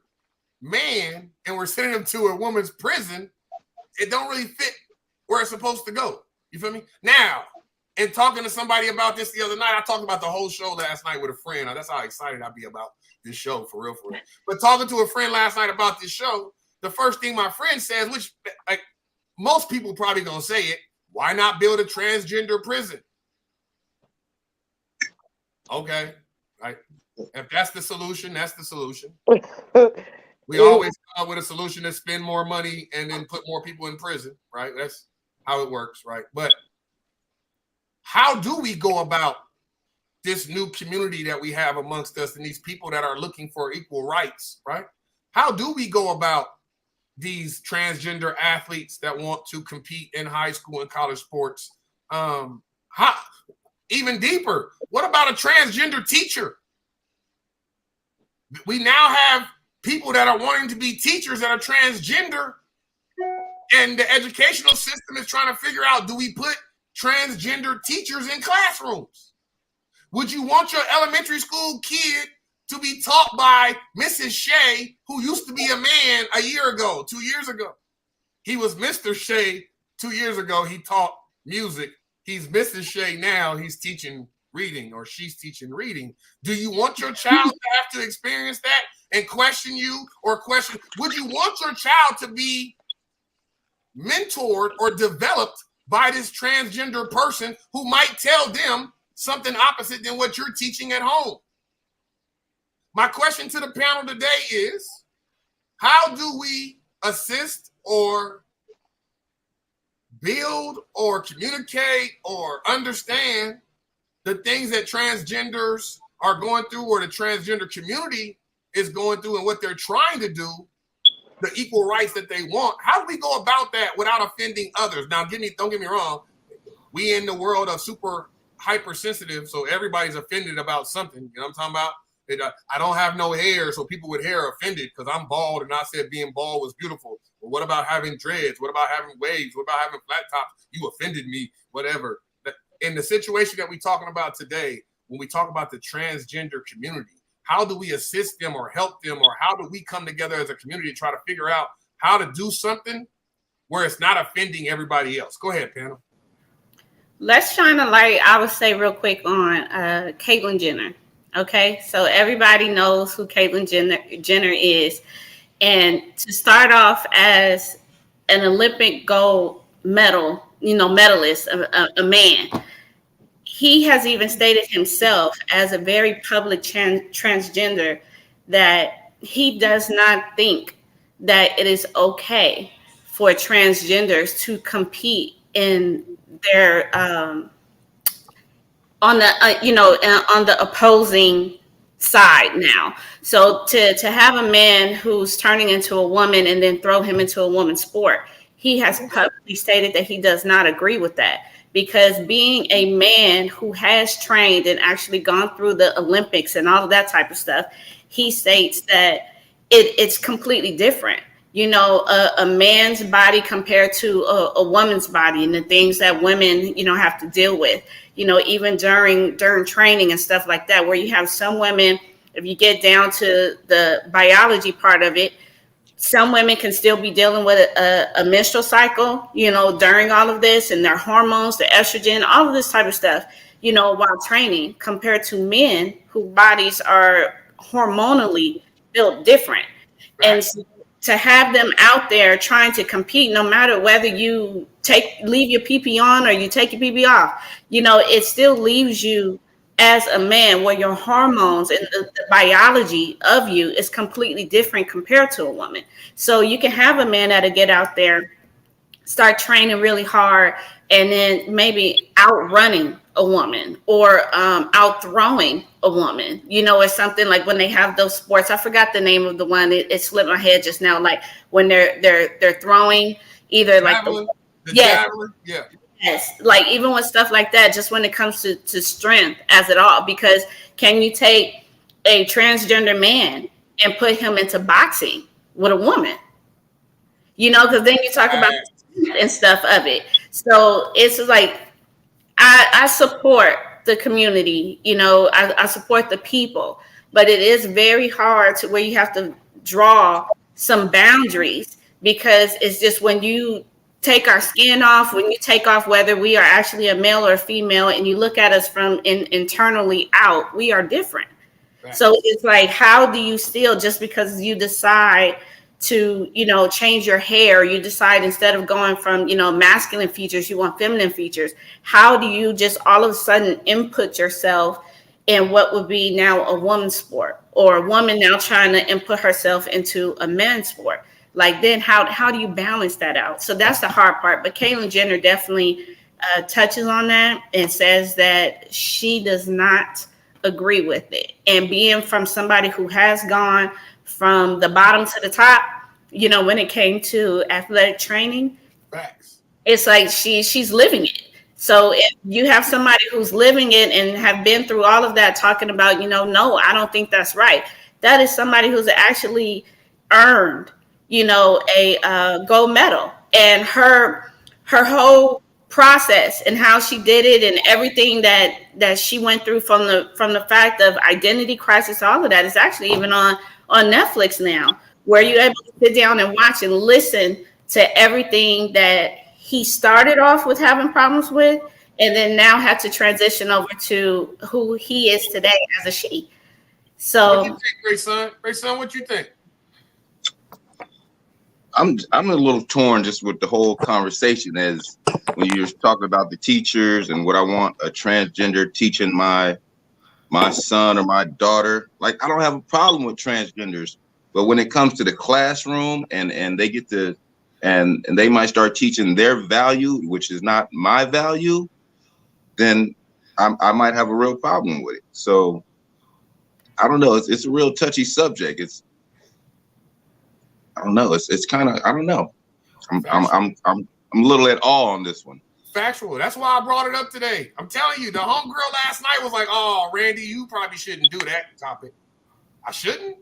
man and we're sending him to a woman's prison, it don't really fit where it's supposed to go. You feel me? Now, in talking to somebody about this the other night, I talked about the whole show last night with a friend. That's how excited I'd be about this show, for real. But talking to a friend last night about this show, the first thing my friend says, which like most people probably gonna say it, why not build a transgender prison? Okay, right. If that's the solution, that's the solution. We always come up with a solution to spend more money and then put more people in prison, right? That's how it works, right? But how do we go about this new community that we have amongst us and these people that are looking for equal rights, right? How do we go about these transgender athletes that want to compete in high school and college sports? How, even deeper, what about a transgender teacher? We now have people that are wanting to be teachers that are transgender, and the educational system is trying to figure out, do we put transgender teachers in classrooms? Would you want your elementary school kid to be taught by Mrs. Shea, who used to be a man a year ago, 2 years ago? He was Mr. Shea 2 years ago. He taught music. He's Mrs. Shea now. He's teaching reading, or she's teaching reading. Do you want your child to have to experience that and question you, or question? Would you want your child to be mentored or developed by this transgender person who might tell them something opposite than what you're teaching at home? My question to the panel today is, how do we assist or build or communicate or understand the things that transgenders are going through, or the transgender community is going through, and what they're trying to do, the equal rights that they want? How do we go about that without offending others? Now, don't get me wrong. We in the world of super hypersensitive, so everybody's offended about something. You know what I'm talking about? I don't have no hair, so people with hair are offended because I'm bald, and I said being bald was beautiful. Well, what about having dreads? What about having waves? What about having flat tops? You offended me, whatever. In the situation that we're talking about today, when we talk about the transgender community, how do we assist them or help them, or how do we come together as a community to try to figure out how to do something where it's not offending everybody else? Go ahead, panel. Let's shine a light, I would say real quick, on Caitlyn Jenner. Okay, so everybody knows who Caitlyn Jenner is. And to start off as an Olympic gold medalist, a man, he has even stated himself as a very public transgender that he does not think that it is okay for transgenders to compete in their on the opposing side now. So to have a man who's turning into a woman and then throw him into a woman's sport, he has publicly stated that he does not agree with that, because being a man who has trained and actually gone through the Olympics and all of that type of stuff, he states that it's completely different. You know, a man's body compared to a woman's body, and the things that women, have to deal with, even during training and stuff like that, where you have some women, if you get down to the biology part of it, some women can still be dealing with a menstrual cycle, during all of this, and their hormones, the estrogen, all of this type of stuff, while training, compared to men whose bodies are hormonally built different. Right. And so to have them out there trying to compete, no matter whether you leave your PP on or you take your PP off, it still leaves you as a man where your hormones and the biology of you is completely different compared to a woman. So you can have a man that'll get out there, start training really hard, and then maybe outrunning a woman or outthrowing a woman. It's something like when they have those sports. I forgot the name of the one. It slipped my head just now. Like when they're throwing either javelin, like javelin. Yeah. Yes, like even with stuff like that, just when it comes to strength as it all, because can you take a transgender man and put him into boxing with a woman? Because then you talk about and stuff of it. So it's like I support the community, I support the people, but it is very hard to where you have to draw some boundaries, because it's just when you take our skin off, when you take off whether we are actually a male or a female, and you look at us from internally out, we are different. Right. So it's like, how do you still, just because you decide to, change your hair, you decide instead of going from, masculine features, you want feminine features, how do you just all of a sudden input yourself in what would be now a woman's sport, or a woman now trying to input herself into a men's sport. Like, then how do you balance that out? So that's the hard part. But Caitlyn Jenner definitely touches on that and says that she does not agree with it. And being from somebody who has gone from the bottom to the top, you know, when it came to athletic training, Facts. it's like she's living it. So if you have somebody who's living it and have been through all of that, talking about, you know, no, I don't think that's right. That is somebody who's actually earned, you know, a gold medal. And her whole process and how she did it and everything that she went through from the fact of identity crisis, all of that is actually even on Netflix now, where you're able to sit down and watch and listen to everything that he started off with having problems with, and then now had to transition over to who he is today as a she. So, what you think, Ray Son? Ray Son, what you think? I'm a little torn just with the whole conversation, as when you're talking about the teachers and what I want a transgender teaching my son or my daughter. Like, I don't have a problem with transgenders, but when it comes to the classroom and they get to and they might start teaching their value, which is not my value, then I might have a real problem with it. So I don't know. It's a real touchy subject. I don't know. It's kind of, I don't know. I'm a little at all on this one. Factual. That's why I brought it up today. I'm telling you, the homegirl last night was like, "Oh, Randy, you probably shouldn't do that topic." I shouldn't.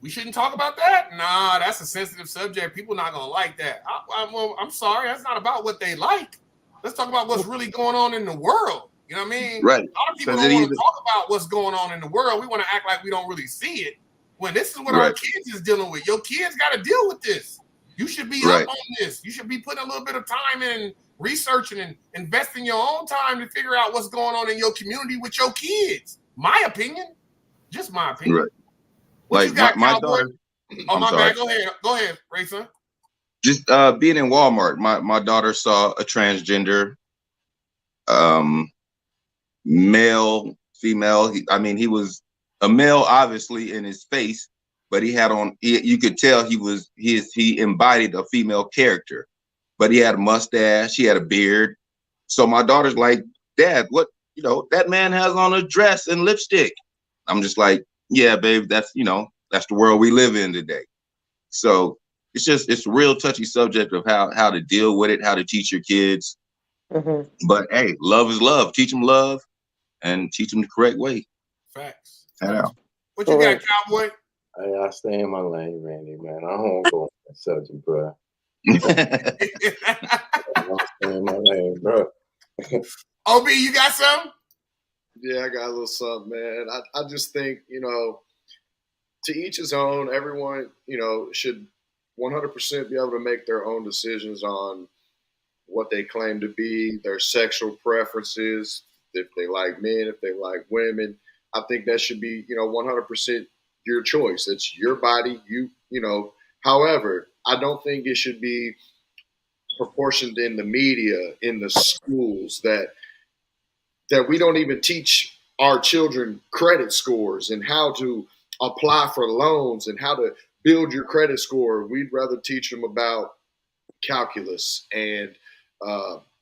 We shouldn't talk about that. Nah, that's a sensitive subject. People not gonna like that. I'm sorry. That's not about what they like. Let's talk about what's really going on in the world. You know what I mean? Right. A lot of people don't want to talk about what's going on in the world. We want to act like we don't really see it. When this is what our kids is dealing with. Your kids got to deal with this. You should be up on this. You should be putting a little bit of time in researching and investing your own time to figure out what's going on in your community with your kids. My opinion. Just my opinion. Right. Like my daughter. Oh, my bad. Go ahead, Rayson. Just being in Walmart, my daughter saw a transgender male, female. He was a male, obviously, in his face, but he had on. You could tell he embodied a female character, but he had a mustache. He had a beard. So my daughter's like, "Dad, what? You know, that man has on a dress and lipstick." I'm just like, "Yeah, babe, that's the world we live in today." So it's a real touchy subject of how to deal with it, how to teach your kids. Mm-hmm. But hey, love is love. Teach them love and teach them the correct way. Facts. What you got, Cowboy? I stay in my lane, Randy, man. I don't go on that subject, bro. I stay in my lane, bro. OB, you got something? Yeah, I got a little something, man. I just think, to each his own. Everyone, should 100% be able to make their own decisions on what they claim to be, their sexual preferences, if they like men, if they like women. I think that should be, 100% your choice. It's your body, However, I don't think it should be proportioned in the media, in the schools, that we don't even teach our children credit scores and how to apply for loans and how to build your credit score. We'd rather teach them about calculus and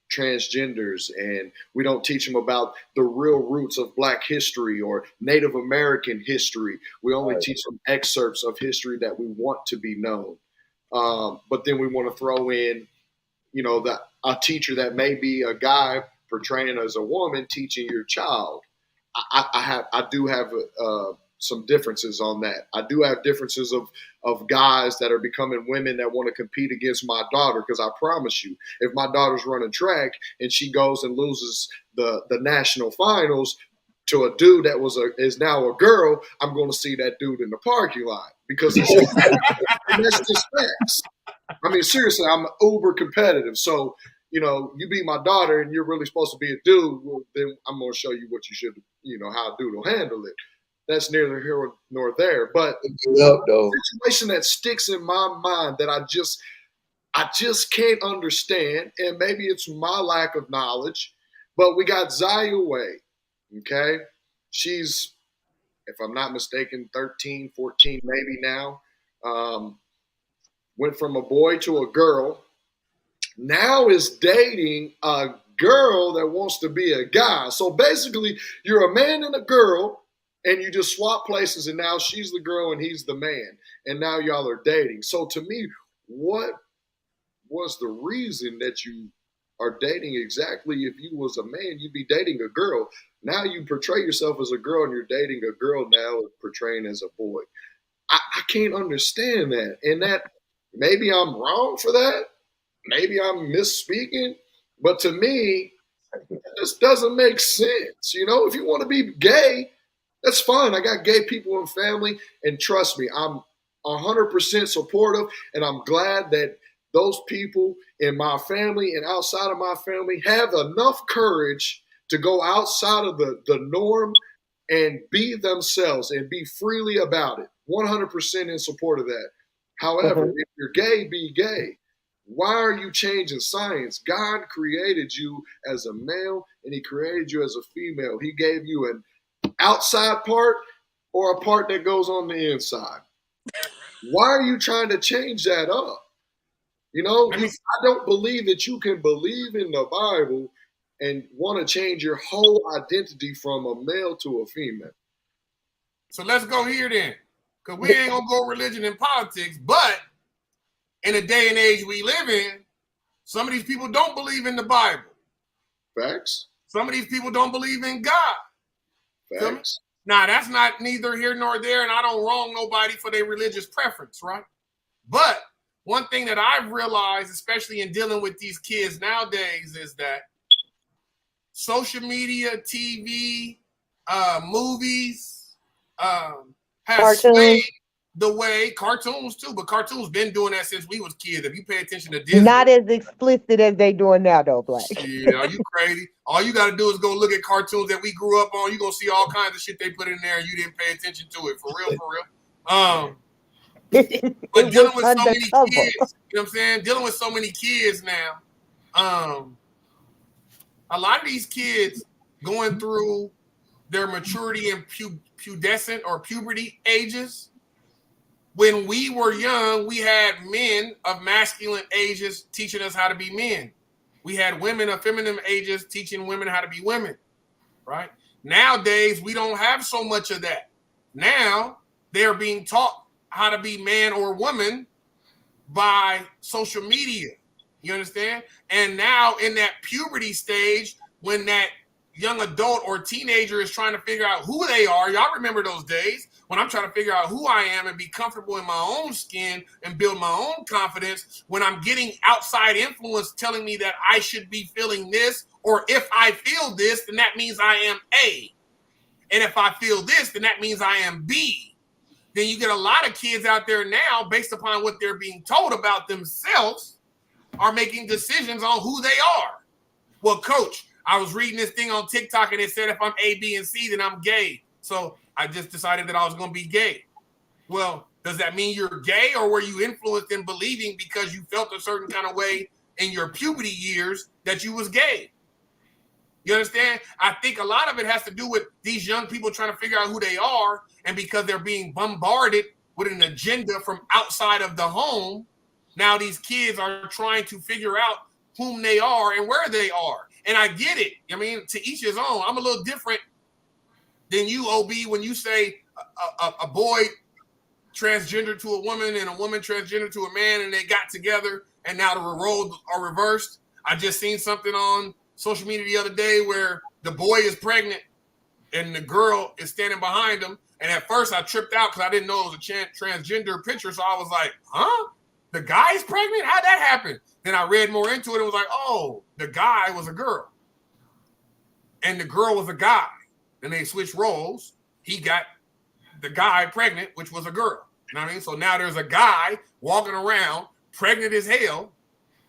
transgenders, and we don't teach them about the real roots of Black history or Native American history. We only teach them excerpts of history that we want to be known. But then we want to throw in, a teacher that may be a guy portraying as a woman teaching your child. I do have some differences on that. I do have differences of guys that are becoming women that want to compete against my daughter, because I promise you, if my daughter's running track and she goes and loses the national finals to a dude that is now a girl, I'm going to see that dude in the parking lot, because and that's just facts. I mean, seriously, I'm uber competitive. So, you be my daughter and you're really supposed to be a dude, well, then I'm going to show you what you should, how a dude will handle it. That's neither here nor there. But the situation that sticks in my mind that I just can't understand, and maybe it's my lack of knowledge, but we got Zaya Wade, okay? she's, if I'm not mistaken, 13, 14 maybe now. Went from a boy to a girl. Now is dating a girl that wants to be a guy. So basically, you're a man and a girl, and you just swap places, and now she's the girl and he's the man. And now y'all are dating. So to me, what was the reason that you are dating exactly? If you was a man, you'd be dating a girl. Now you portray yourself as a girl and you're dating a girl now portraying as a boy. I can't understand that. And that maybe I'm wrong for that. Maybe I'm misspeaking. But to me, it just doesn't make sense. You know, if you want to be gay, that's fine. I got gay people in family. And trust me, I'm 100% supportive. And I'm glad that those people in my family and outside of my family have enough courage to go outside of the norm and be themselves and be freely about it. 100% in support of that. However, if you're gay, be gay. Why are you changing science? God created you as a male and he created you as a female. He gave you an outside part or a part that goes on the inside. Why are you trying to change that up? You know, I don't believe that you can believe in the Bible and want to change your whole identity from a male to a female. So let's go here then, because we ain't gonna go religion and politics, but in the day and age we live in, some of these people don't believe in the Bible. Facts. Some of these people don't believe in God. Facts. Now, that's not neither here nor there, and I don't wrong nobody for their religious preference, right? But one thing that I've realized, especially in dealing with these kids nowadays, is that social media, TV, movies has swayed the way, cartoons too, but cartoons been doing that since we was kids. If you pay attention to Disney. Not as explicit as they doing now though, Black. Yeah, are you crazy? All you got to do is go look at cartoons that we grew up on. You're going to see all kinds of shit they put in there and you didn't pay attention to it. For real. But dealing with so many kids, you know what I'm saying? Dealing with so many kids now, a lot of these kids going through their maturity and pubescent or puberty ages. When we were young, we had men of masculine ages teaching us how to be men. We had women of feminine ages teaching women how to be women, right? Nowadays, we don't have so much of that. Now, they're being taught how to be man or woman by social media. You understand? And now in that puberty stage, when that young adult or teenager is trying to figure out who they are, y'all remember those days when I'm trying to figure out who I am and be comfortable in my own skin and build my own confidence, when I'm getting outside influence telling me that I should be feeling this, or if I feel this, then that means I am A. And if I feel this, then that means I am B. Then you get a lot of kids out there now, based upon what they're being told about themselves, are making decisions on who they are. Well, coach, I was reading this thing on TikTok and it said if I'm A, B, and C, then I'm gay. So I just decided that I was going to be gay. Well, does that mean you're gay, or were you influenced in believing because you felt a certain kind of way in your puberty years that you was gay? You understand? I think a lot of it has to do with these young people trying to figure out who they are, and because they're being bombarded with an agenda from outside of the home, now these kids are trying to figure out whom they are and where they are. And I get it. I mean, to each his own. I'm a little different than you, OB, when you say a boy transgender to a woman and a woman transgender to a man, and they got together and now the roles are reversed. I just seen something on social media the other day where the boy is pregnant and the girl is standing behind him. And at first I tripped out because I didn't know it was a transgender picture. So I was like, huh? The guy's pregnant? How'd that happen? Then I read more into it and was like, oh, the guy was a girl. And the girl was a guy. And they switched roles. He got the guy pregnant, which was a girl. You know what I mean? So now there's a guy walking around pregnant as hell,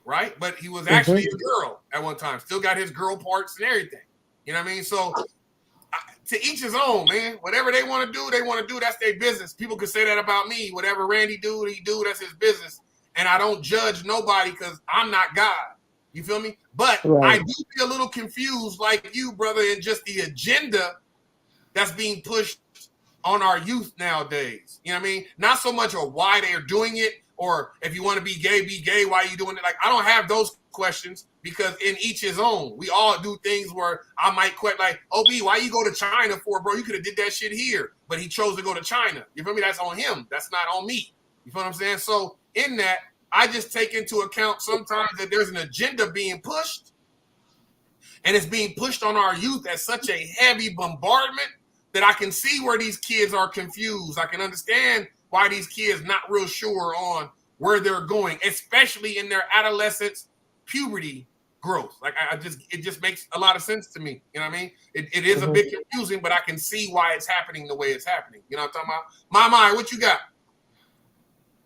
right? But he was actually a girl at one time. Still got his girl parts and everything. You know what I mean? So to each his own, man. Whatever they want to do, they want to do. That's their business. People could say that about me. Whatever Randy do, he do. That's his business. And I don't judge nobody because I'm not God. You feel me? But I do be a little confused like you, brother, in just the agenda that's being pushed on our youth nowadays. You know what I mean? Not so much of why they are doing it, or if you want to be gay, why are you doing it? Like, I don't have those questions, because in each his own. We all do things where I might quit, like, OB, why you go to China for, bro? You could have did that shit here, but he chose to go to China. You feel me? That's on him. That's not on me. You feel what I'm saying? So in that, I just take into account sometimes that there's an agenda being pushed, and it's being pushed on our youth at such a heavy bombardment that I can see where these kids are confused. I can understand why these kids not real sure on where they're going, especially in their adolescence, puberty growth. Like, it just makes a lot of sense to me. You know what I mean? It is a bit confusing, but I can see why it's happening the way it's happening. You know what I'm talking about? My, what you got?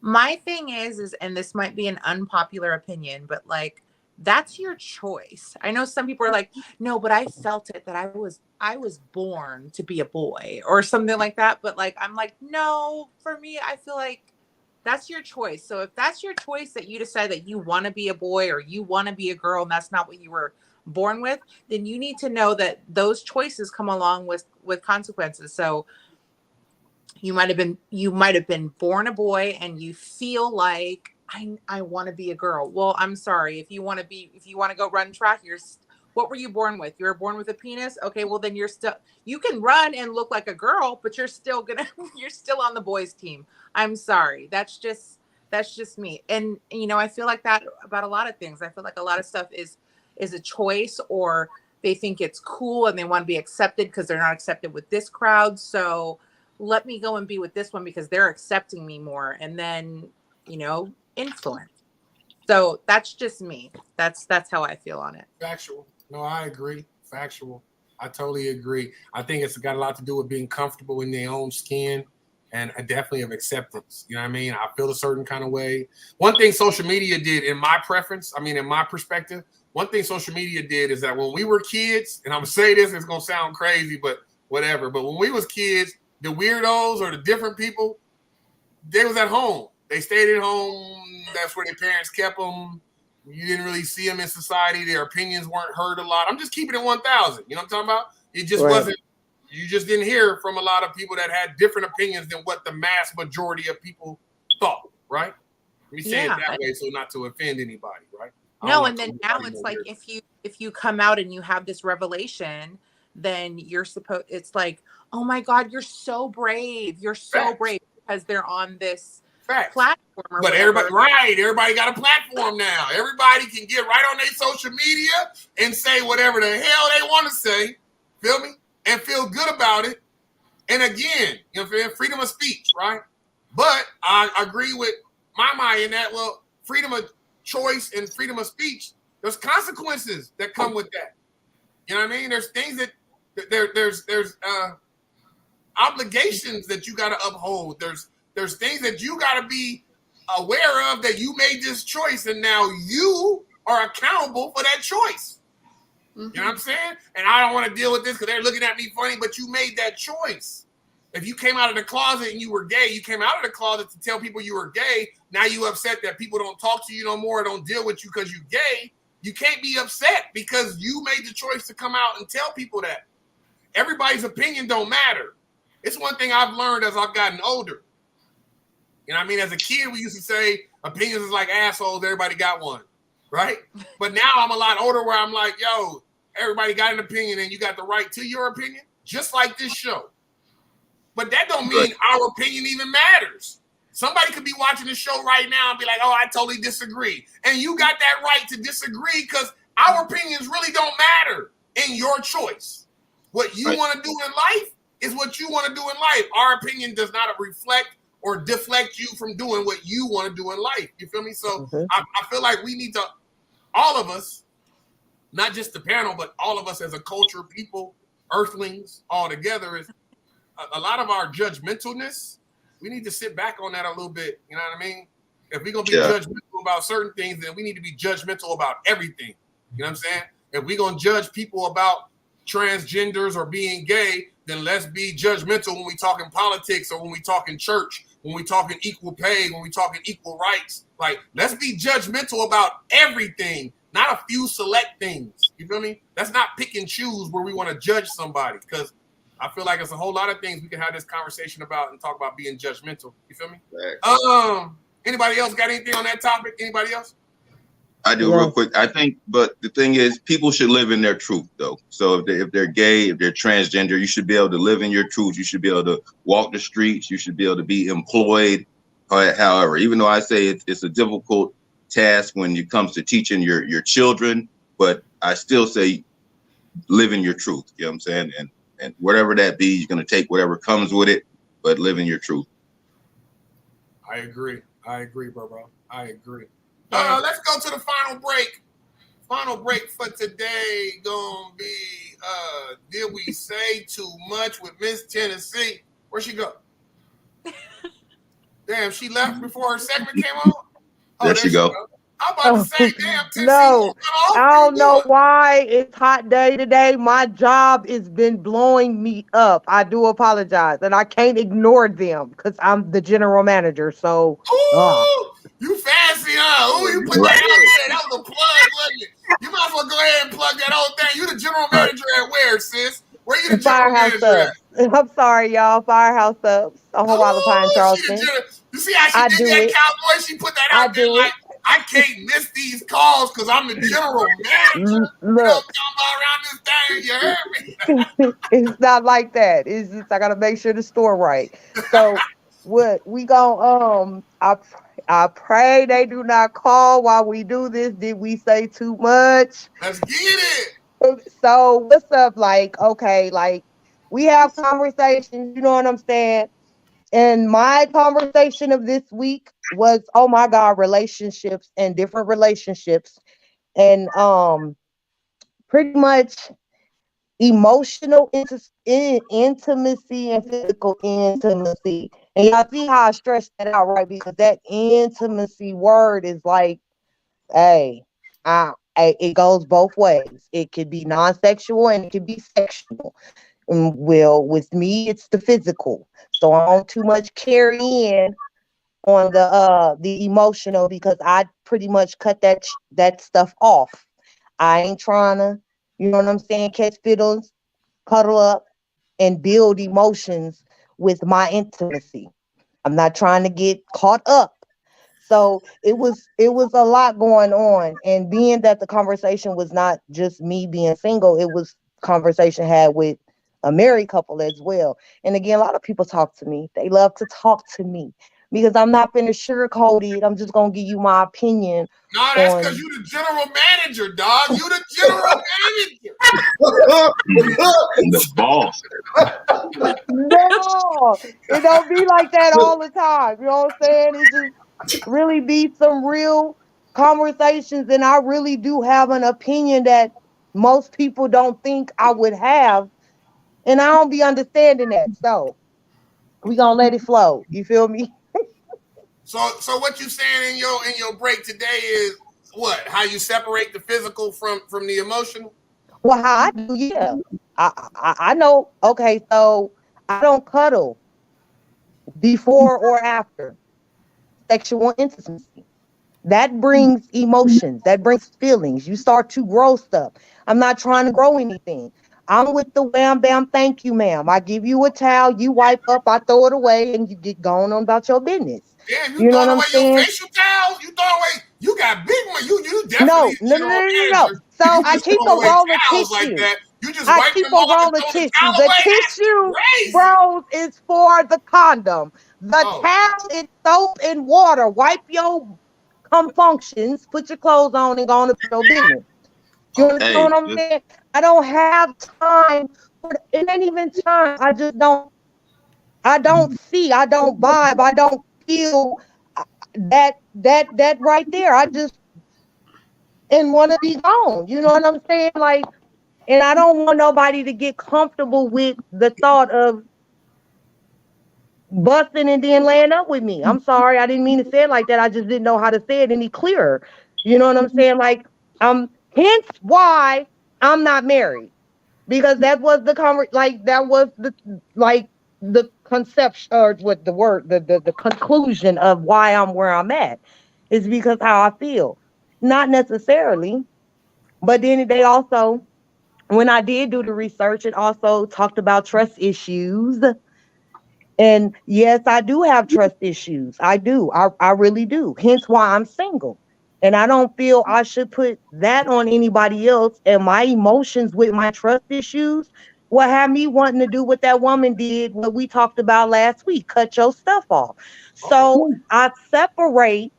My thing is, and this might be an unpopular opinion, but like, that's your choice. I know some people are like, no, but I felt it that I was born to be a boy or something like that. But like, I'm like, no, for me, I feel like that's your choice. So if that's your choice, that you decide that you want to be a boy or you want to be a girl, and that's not what you were born with, then you need to know that those choices come along with consequences. So you might have been born a boy and you feel like, I want to be a girl. Well, I'm sorry. If you want to go run track, what were you born with? You were born with a penis. Okay. Well, then you can run and look like a girl, but you're still on the boys team. I'm sorry. That's just me. And, I feel like that about a lot of things. I feel like a lot of stuff is a choice, or they think it's cool and they want to be accepted because they're not accepted with this crowd. So let me go and be with this one because they're accepting me more. And then, influence. So that's just me. That's how I feel on it. Factual. No, I agree. Factual. I totally agree. I think it's got a lot to do with being comfortable in their own skin, and definitely of acceptance. You know what I mean? I feel a certain kind of way. One thing social media did, in my perspective, one thing social media did is that when we were kids, and I'm gonna say this, it's gonna sound crazy, but whatever. But when we was kids, the weirdos or the different people, they was at home. They stayed at home. That's where their parents kept them. You didn't really see them in society. Their opinions weren't heard a lot. I'm just keeping it 1,000. You know what I'm talking about? It just wasn't. You just didn't hear from a lot of people that had different opinions than what the mass majority of people thought, right? Let me say it that way so not to offend anybody, right? No, and then now it's like if you come out and you have this revelation, then it's like, oh my God, you're so brave. You're so brave because they're on this platform. But everybody got a platform now. Everybody can get right on their social media and say whatever the hell they want to say. Feel me? And feel good about it. And again, freedom of speech, right? But I agree with Mama in that, well, freedom of choice and freedom of speech, there's consequences that come with that. You know what I mean? There's things that there's obligations that you got to uphold. There's things that you got to be aware of, that you made this choice and now you are accountable for that choice. You know what I'm saying? And I don't want to deal with this because they're looking at me funny, but you made that choice. If you came out of the closet and you were gay, you came out of the closet to tell people you were gay. Now you upset that people don't talk to you no more, don't deal with you because you're gay. You can't be upset because you made the choice to come out and tell people that. Everybody's opinion don't matter. It's one thing I've learned as I've gotten older. You know what I mean? As a kid, we used to say opinions is like assholes. Everybody got one, right? But now I'm a lot older where I'm like, yo, everybody got an opinion and you got the right to your opinion, just like this show. But that don't mean our opinion even matters. Somebody could be watching the show right now and be like, oh, I totally disagree. And you got that right to disagree because our opinions really don't matter in your choice. What you want to do in life is what you want to do in life. Our opinion does not reflect or deflect you from doing what you want to do in life. You feel me? So I feel like we need to, all of us, not just the panel, but all of us as a culture, people, earthlings, all together, is a lot of our judgmentalness. We need to sit back on that a little bit. You know what I mean? If we're going to be judgmental about certain things, then we need to be judgmental about everything. You know what I'm saying? If we're going to judge people about transgenders or being gay, then let's be judgmental when we talking politics or when we talking church, when we talking equal pay, when we talking equal rights. Like, let's be judgmental about everything, not a few select things. You feel me? Let's not pick and choose where we want to judge somebody, because I feel like it's a whole lot of things we can have this conversation about and talk about being judgmental. You feel me? Right. Anybody else got anything on that topic? Anybody else? I do real quick. I think, but the thing is, people should live in their truth, though. So if they're gay, if they're transgender, you should be able to live in your truth. You should be able to walk the streets. You should be able to be employed. However, even though I say it's a difficult task when it comes to teaching your children, but I still say live in your truth. You know what I'm saying? And whatever that be, you're gonna take whatever comes with it, but live in your truth. I agree, bro. I agree. Let's go to the final break. Final break for today gonna be did we say too much with Miss Tennessee? Where'd she go? Damn, she left before her segment came on. Oh, there she go. I'm about to say, damn, Tennessee. No, I don't know why it's hot day today. My job has been blowing me up. I do apologize, and I can't ignore them because I'm the general manager. So, you fancy, huh? Ooh, you put that out there. That was a plug, wasn't it? You might as well go ahead and plug that whole thing. You the general manager at where, sis? Where you the general manager at? I'm sorry, y'all. Firehouse Subs. A whole lot of Pine Charleston. You see how she did that, cowboy? She put that out there like, I can't miss these calls because I'm the general manager. Look, you know what I'm talking about around this thing, you heard me? It's not like that. It's just I gotta make sure the store right. So what we gonna I pray they do not call while we do this. Did we say too much? Let's get it. So what's up? Like, okay, like we have conversations, you know what I'm saying? And my conversation of this week was, oh my God, relationships and different relationships. And pretty much emotional intimacy and physical intimacy. And y'all see how I stretched that out, right? Because that intimacy word is like, hey, it goes both ways. It could be non-sexual and it could be sexual. Well, with me, it's the physical. So I don't too much carry in on the emotional because I pretty much cut that stuff off. I ain't trying to, you know what I'm saying, catch fiddles, cuddle up, and build emotions with my intimacy. I'm not trying to get caught up. So it was a lot going on. And being that the conversation was not just me being single, it was conversation had with a married couple as well. And again, a lot of people talk to me. They love to talk to me because I'm not going to sugarcoat it. I'm just going to give you my opinion. No, that's because you the general manager, dog. You the general manager. The boss. No, it don't be like that all the time. You know what I'm saying? It just really be some real conversations. And I really do have an opinion that most people don't think I would have. And I don't be understanding that. So we gonna let it flow. You feel me? So what you saying in your break today is what? How you separate the physical from the emotional? Well, how I do, yeah. I know. Okay, so I don't cuddle before or after sexual intimacy. That brings emotions. That brings feelings. You start to grow stuff. I'm not trying to grow anything. I'm with the wham bam, thank you, ma'am. I give you a towel, you wipe up, I throw it away, and you get going on about your business. Damn, you throwing away your facial towels? You throw away, you got big one. You definitely no. So I keep a roll of tissue. Like that. You just I keep a roll of tissue. The tissue rolls is for the condom. The towel is soap and water. Wipe your functions, put your clothes on, and go on to your business. You understand what I'm saying? I don't have time. It ain't even time. I just don't. I don't see. I don't vibe. I don't feel that right there. I just and want to be gone. You know what I'm saying? Like, and I don't want nobody to get comfortable with the thought of busting and then laying up with me. I'm sorry. I didn't mean to say it like that. I just didn't know how to say it any clearer. You know what I'm saying? Like, hence why I'm not married, because that was the the conception, or what the word, the conclusion of why I'm where I'm at is because how I feel. Not necessarily, but then they also when I did do the research, it also talked about trust issues. And yes, I do have trust issues. I do. I really do. Hence why I'm single. And I don't feel I should put that on anybody else. And my emotions with my trust issues will have me wanting to do what that woman did, what we talked about last week, cut your stuff off. So I separate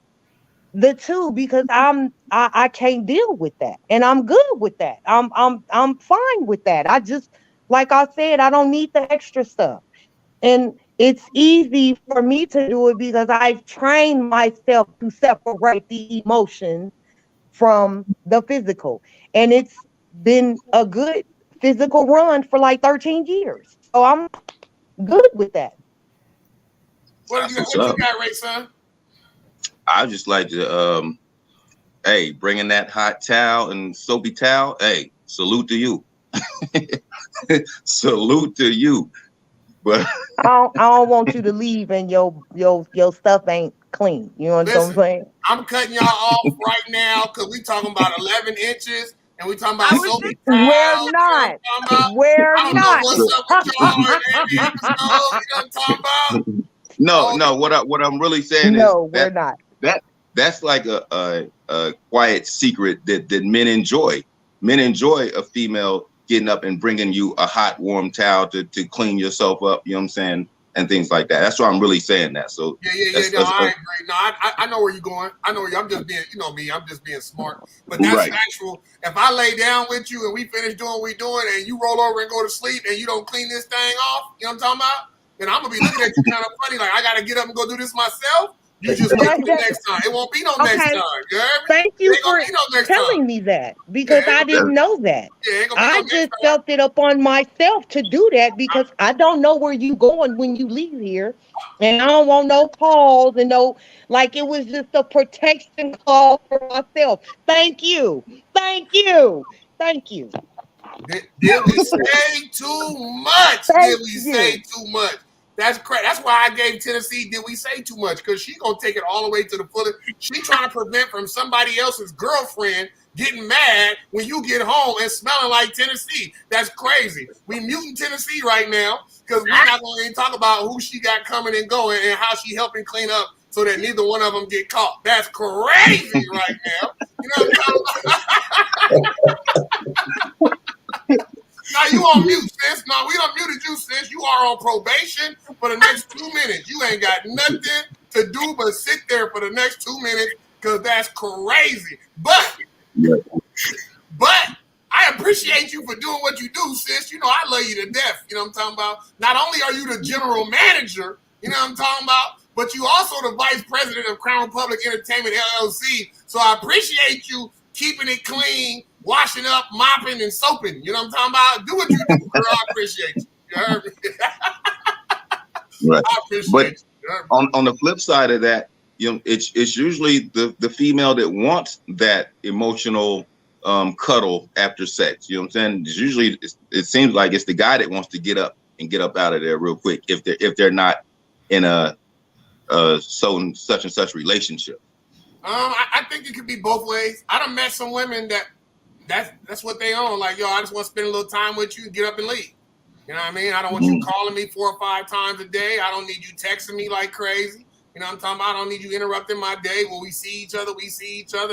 the two because I can't deal with that. And I'm good with that. I'm fine with that. I just, like I said, I don't need the extra stuff. And it's easy for me to do it because I've trained myself to separate the emotions from the physical. And it's been a good physical run for like 13 years. So I'm good with that. What you got, Ray, son? I just like to, hey, bringing that hot towel and soapy towel. Hey, salute to you. Salute to you. But I don't want you to leave and your stuff ain't clean. You know what I'm saying? I'm cutting y'all off right now because we talking about 11 inches and we talking about soapy towels. We're not. We're I don't not. know what's up with y'all in every episode. You know what I'm talking about? No. What I'm really saying is we're not. That's like a quiet secret that men enjoy. Men enjoy a female getting up and bringing you a hot, warm towel to clean yourself up. You know what I'm saying? And things like that. That's why I'm really saying that. So yeah. No, I agree. No, I know where you're going. I know I'm just being, you know me. I'm just being smart. But that's right. Actual. If I lay down with you and we finish doing what we're doing, and you roll over and go to sleep, and you don't clean this thing off, you know what I'm talking about? Then I'm gonna be looking at you kind of funny, like I got to get up and go do this myself. You just wait for the next time. It won't be no next time. You heard me? Thank you for telling me that because I didn't know that. I just felt it upon myself to do that because I don't know where you going when you leave here. And I don't want no calls and no, like it was just a protection call for myself. Thank you. Thank you. Thank you. Did we say too much? Did we say too much? That's correct. That's why I gave Tennessee, did we say too much? Because she's going to take it all the way to the fullest. She's trying to prevent from somebody else's girlfriend getting mad when you get home and smelling like Tennessee. That's crazy. We muting Tennessee right now because we're not going to even talk about who she got coming and going and how she helping clean up so that neither one of them get caught. That's crazy right now. You know what I'm talking about? Now you on mute, sis. No, we done muted you, sis. You are on probation for the next 2 minutes. You ain't got nothing to do but sit there for the next 2 minutes because that's crazy. But I appreciate you for doing what you do, sis. You know I love you to death. You know what I'm talking about? Not only are you the general manager, you know what I'm talking about, but you also the vice president of Crown Public Entertainment, LLC. So I appreciate you keeping it clean, washing up, mopping, and soaping. You know what I'm talking about? Do what you do, girl. I appreciate you. You heard me? Right. I appreciate you. On the flip side of that, you know, it's usually the female that wants that emotional cuddle after sex. You know what I'm saying? It's usually it seems like it's the guy that wants to get up out of there real quick if they're not in a such and such relationship. I think it could be both ways. I done met some women that's what they own. Like, yo, I just want to spend a little time with you and get up and leave. You know what I mean? I don't want you calling me 4 or 5 times a day. I don't need you texting me like crazy. You know what I'm talking about? I don't need you interrupting my day. When we see each other,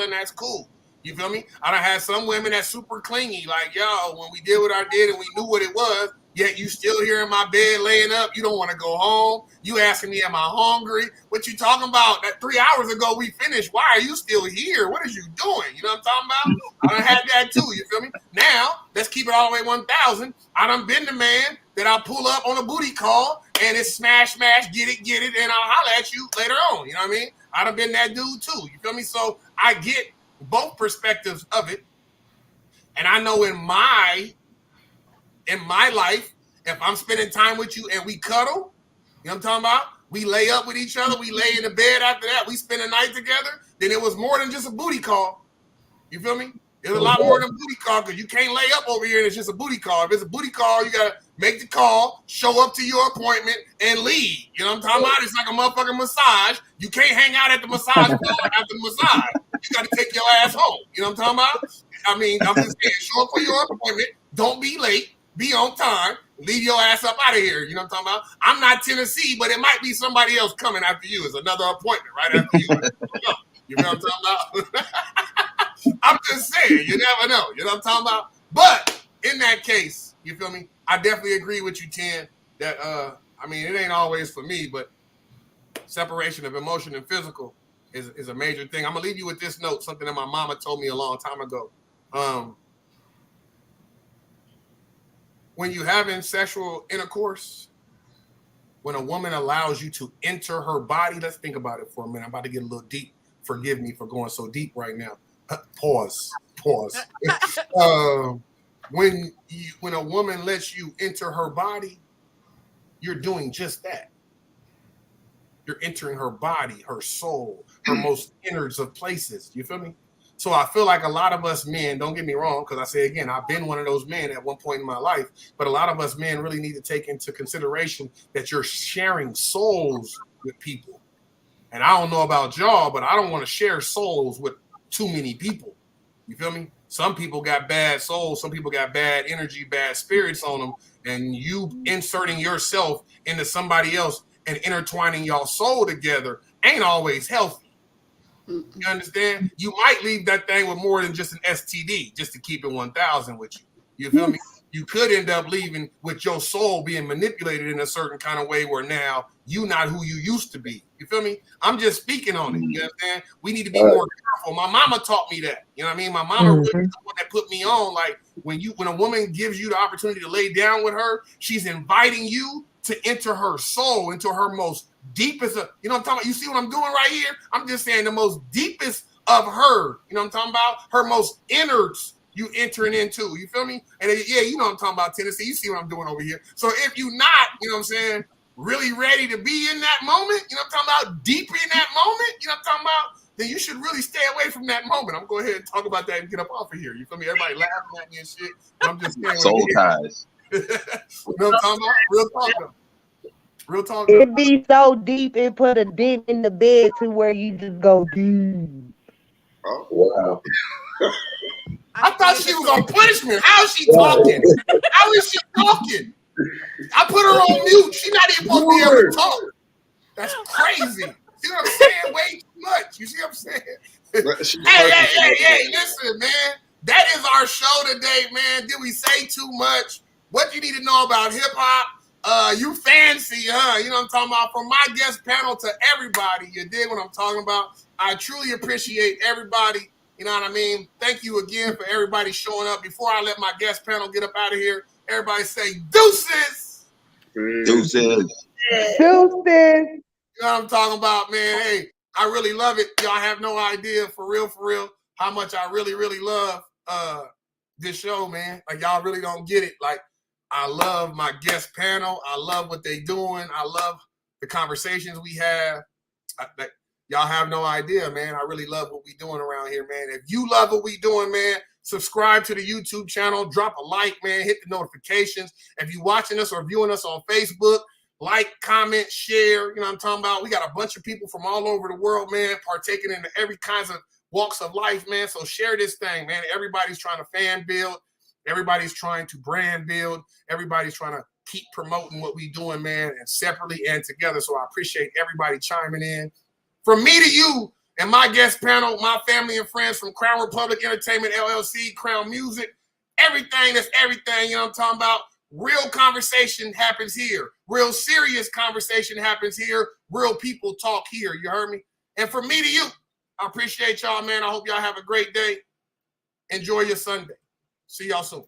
and that's cool. You feel me? I done had some women that's super clingy. Like, yo, when we did what I did and we knew what it was, yet you still here in my bed laying up. You don't want to go home. You asking me, am I hungry? What you talking about? That 3 hours ago we finished. Why are you still here? What is you doing? You know what I'm talking about? I done had that too. You feel me? Now, let's keep it all the way 1,000. I done been the man that I'll pull up on a booty call and it's smash, get it, and I'll holler at you later on. You know what I mean? I done been that dude too. You feel me? So I get both perspectives of it. And I know in my life, if I'm spending time with you and we cuddle, you know what I'm talking about? We lay up with each other. We lay in the bed after that. We spend a night together. Then it was more than just a booty call. You feel me? It's a lot more than a booty call because you can't lay up over here and it's just a booty call. If it's a booty call, you got to make the call, show up to your appointment, and leave. You know what I'm talking about? It's like a motherfucking massage. You can't hang out at the massage floor after the massage. you got to take your ass home. You know what I'm talking about? I mean, I'm just saying, show up for your appointment. Don't be late. Be on time. Leave your ass up out of here. You know what I'm talking about? I'm not Tennessee, but it might be somebody else coming after you. It's another appointment right after you. You know what I'm talking about? I'm just saying, you never know. You know what I'm talking about? But in that case, you feel me? I definitely agree with you, Ten, that I mean, it ain't always for me, but separation of emotion and physical is a major thing. I'm gonna leave you with this note, something that my mama told me a long time ago. When you having sexual intercourse, when a woman allows you to enter her body, let's think about it for a minute. I'm about to get a little deep. Forgive me for going so deep right now. Pause. When a woman lets you enter her body, you're doing just that. You're entering her body, her soul, her most innards of places. You feel me? So I feel like a lot of us men, don't get me wrong, because I say again, I've been one of those men at one point in my life, but a lot of us men really need to take into consideration that you're sharing souls with people. And I don't know about y'all, but I don't want to share souls with too many people. You feel me? Some people got bad souls. Some people got bad energy, bad spirits on them. And you inserting yourself into somebody else and intertwining y'all soul together ain't always healthy. You understand? You might leave that thing with more than just an STD, just to keep it 1,000 with you. You feel me? You could end up leaving with your soul being manipulated in a certain kind of way where now you not who you used to be. You feel me? I'm just speaking on it. You understand? We need to be more careful. My mama taught me that. You know what I mean? My mama really the one that put me on. Like when a woman gives you the opportunity to lay down with her, she's inviting you to enter her soul, into her most deepest. You know what I'm talking about? You see what I'm doing right here? I'm just saying the most deepest of her. You know what I'm talking about? Her most innards. You entering into, you feel me? And yeah, you know what I'm talking about, Tennessee. You see what I'm doing over here. So if you not, you know what I'm saying, really ready to be in that moment, you know what I'm talking about, deep in that moment, you know what I'm talking about, then you should really stay away from that moment. I'm going to go ahead and talk about that and get up off of here. You feel me? Everybody laughing at me and shit. But I'm just saying. Soul ties. You know what I'm talking about? Real talk though. Real talk though. It be so deep, it put a dent in the bed to where you just go deep. Oh, wow. I thought she was on punishment. How is she talking? How is she talking? I put her on mute. She's not even supposed to be able to talk. That's crazy. See what I'm saying? Way too much. You see what I'm saying? Hey, listen, man. That is our show today, man. Did we say too much? What you need to know about hip hop? You fancy, huh? You know what I'm talking about? From my guest panel to everybody, you dig what I'm talking about? I truly appreciate everybody. You know what I mean? Thank you again for everybody showing up. Before I let my guest panel get up out of here, everybody say deuces. Deuces. Deuces. You know what I'm talking about, man? Hey, I really love it. Y'all have no idea, for real, how much I really, really love this show, man. Like, y'all really don't get it. Like, I love my guest panel. I love what they doing. I love the conversations we have. Y'all have no idea, man. I really love what we doing around here, man. If you love what we doing, man, subscribe to the YouTube channel. Drop a like, man. Hit the notifications. If you watching us or viewing us on Facebook, like, comment, share. You know what I'm talking about? We got a bunch of people from all over the world, man, partaking in every kinds of walks of life, man. So share this thing, man. Everybody's trying to fan build. Everybody's trying to brand build. Everybody's trying to keep promoting what we doing, man, and separately and together. So I appreciate everybody chiming in. From me to you and my guest panel, my family and friends from Crown Republic Entertainment, LLC, Crown Music, everything that's everything, you know what I'm talking about? Real conversation happens here. Real serious conversation happens here. Real people talk here. You heard me? And from me to you, I appreciate y'all, man. I hope y'all have a great day. Enjoy your Sunday. See y'all soon.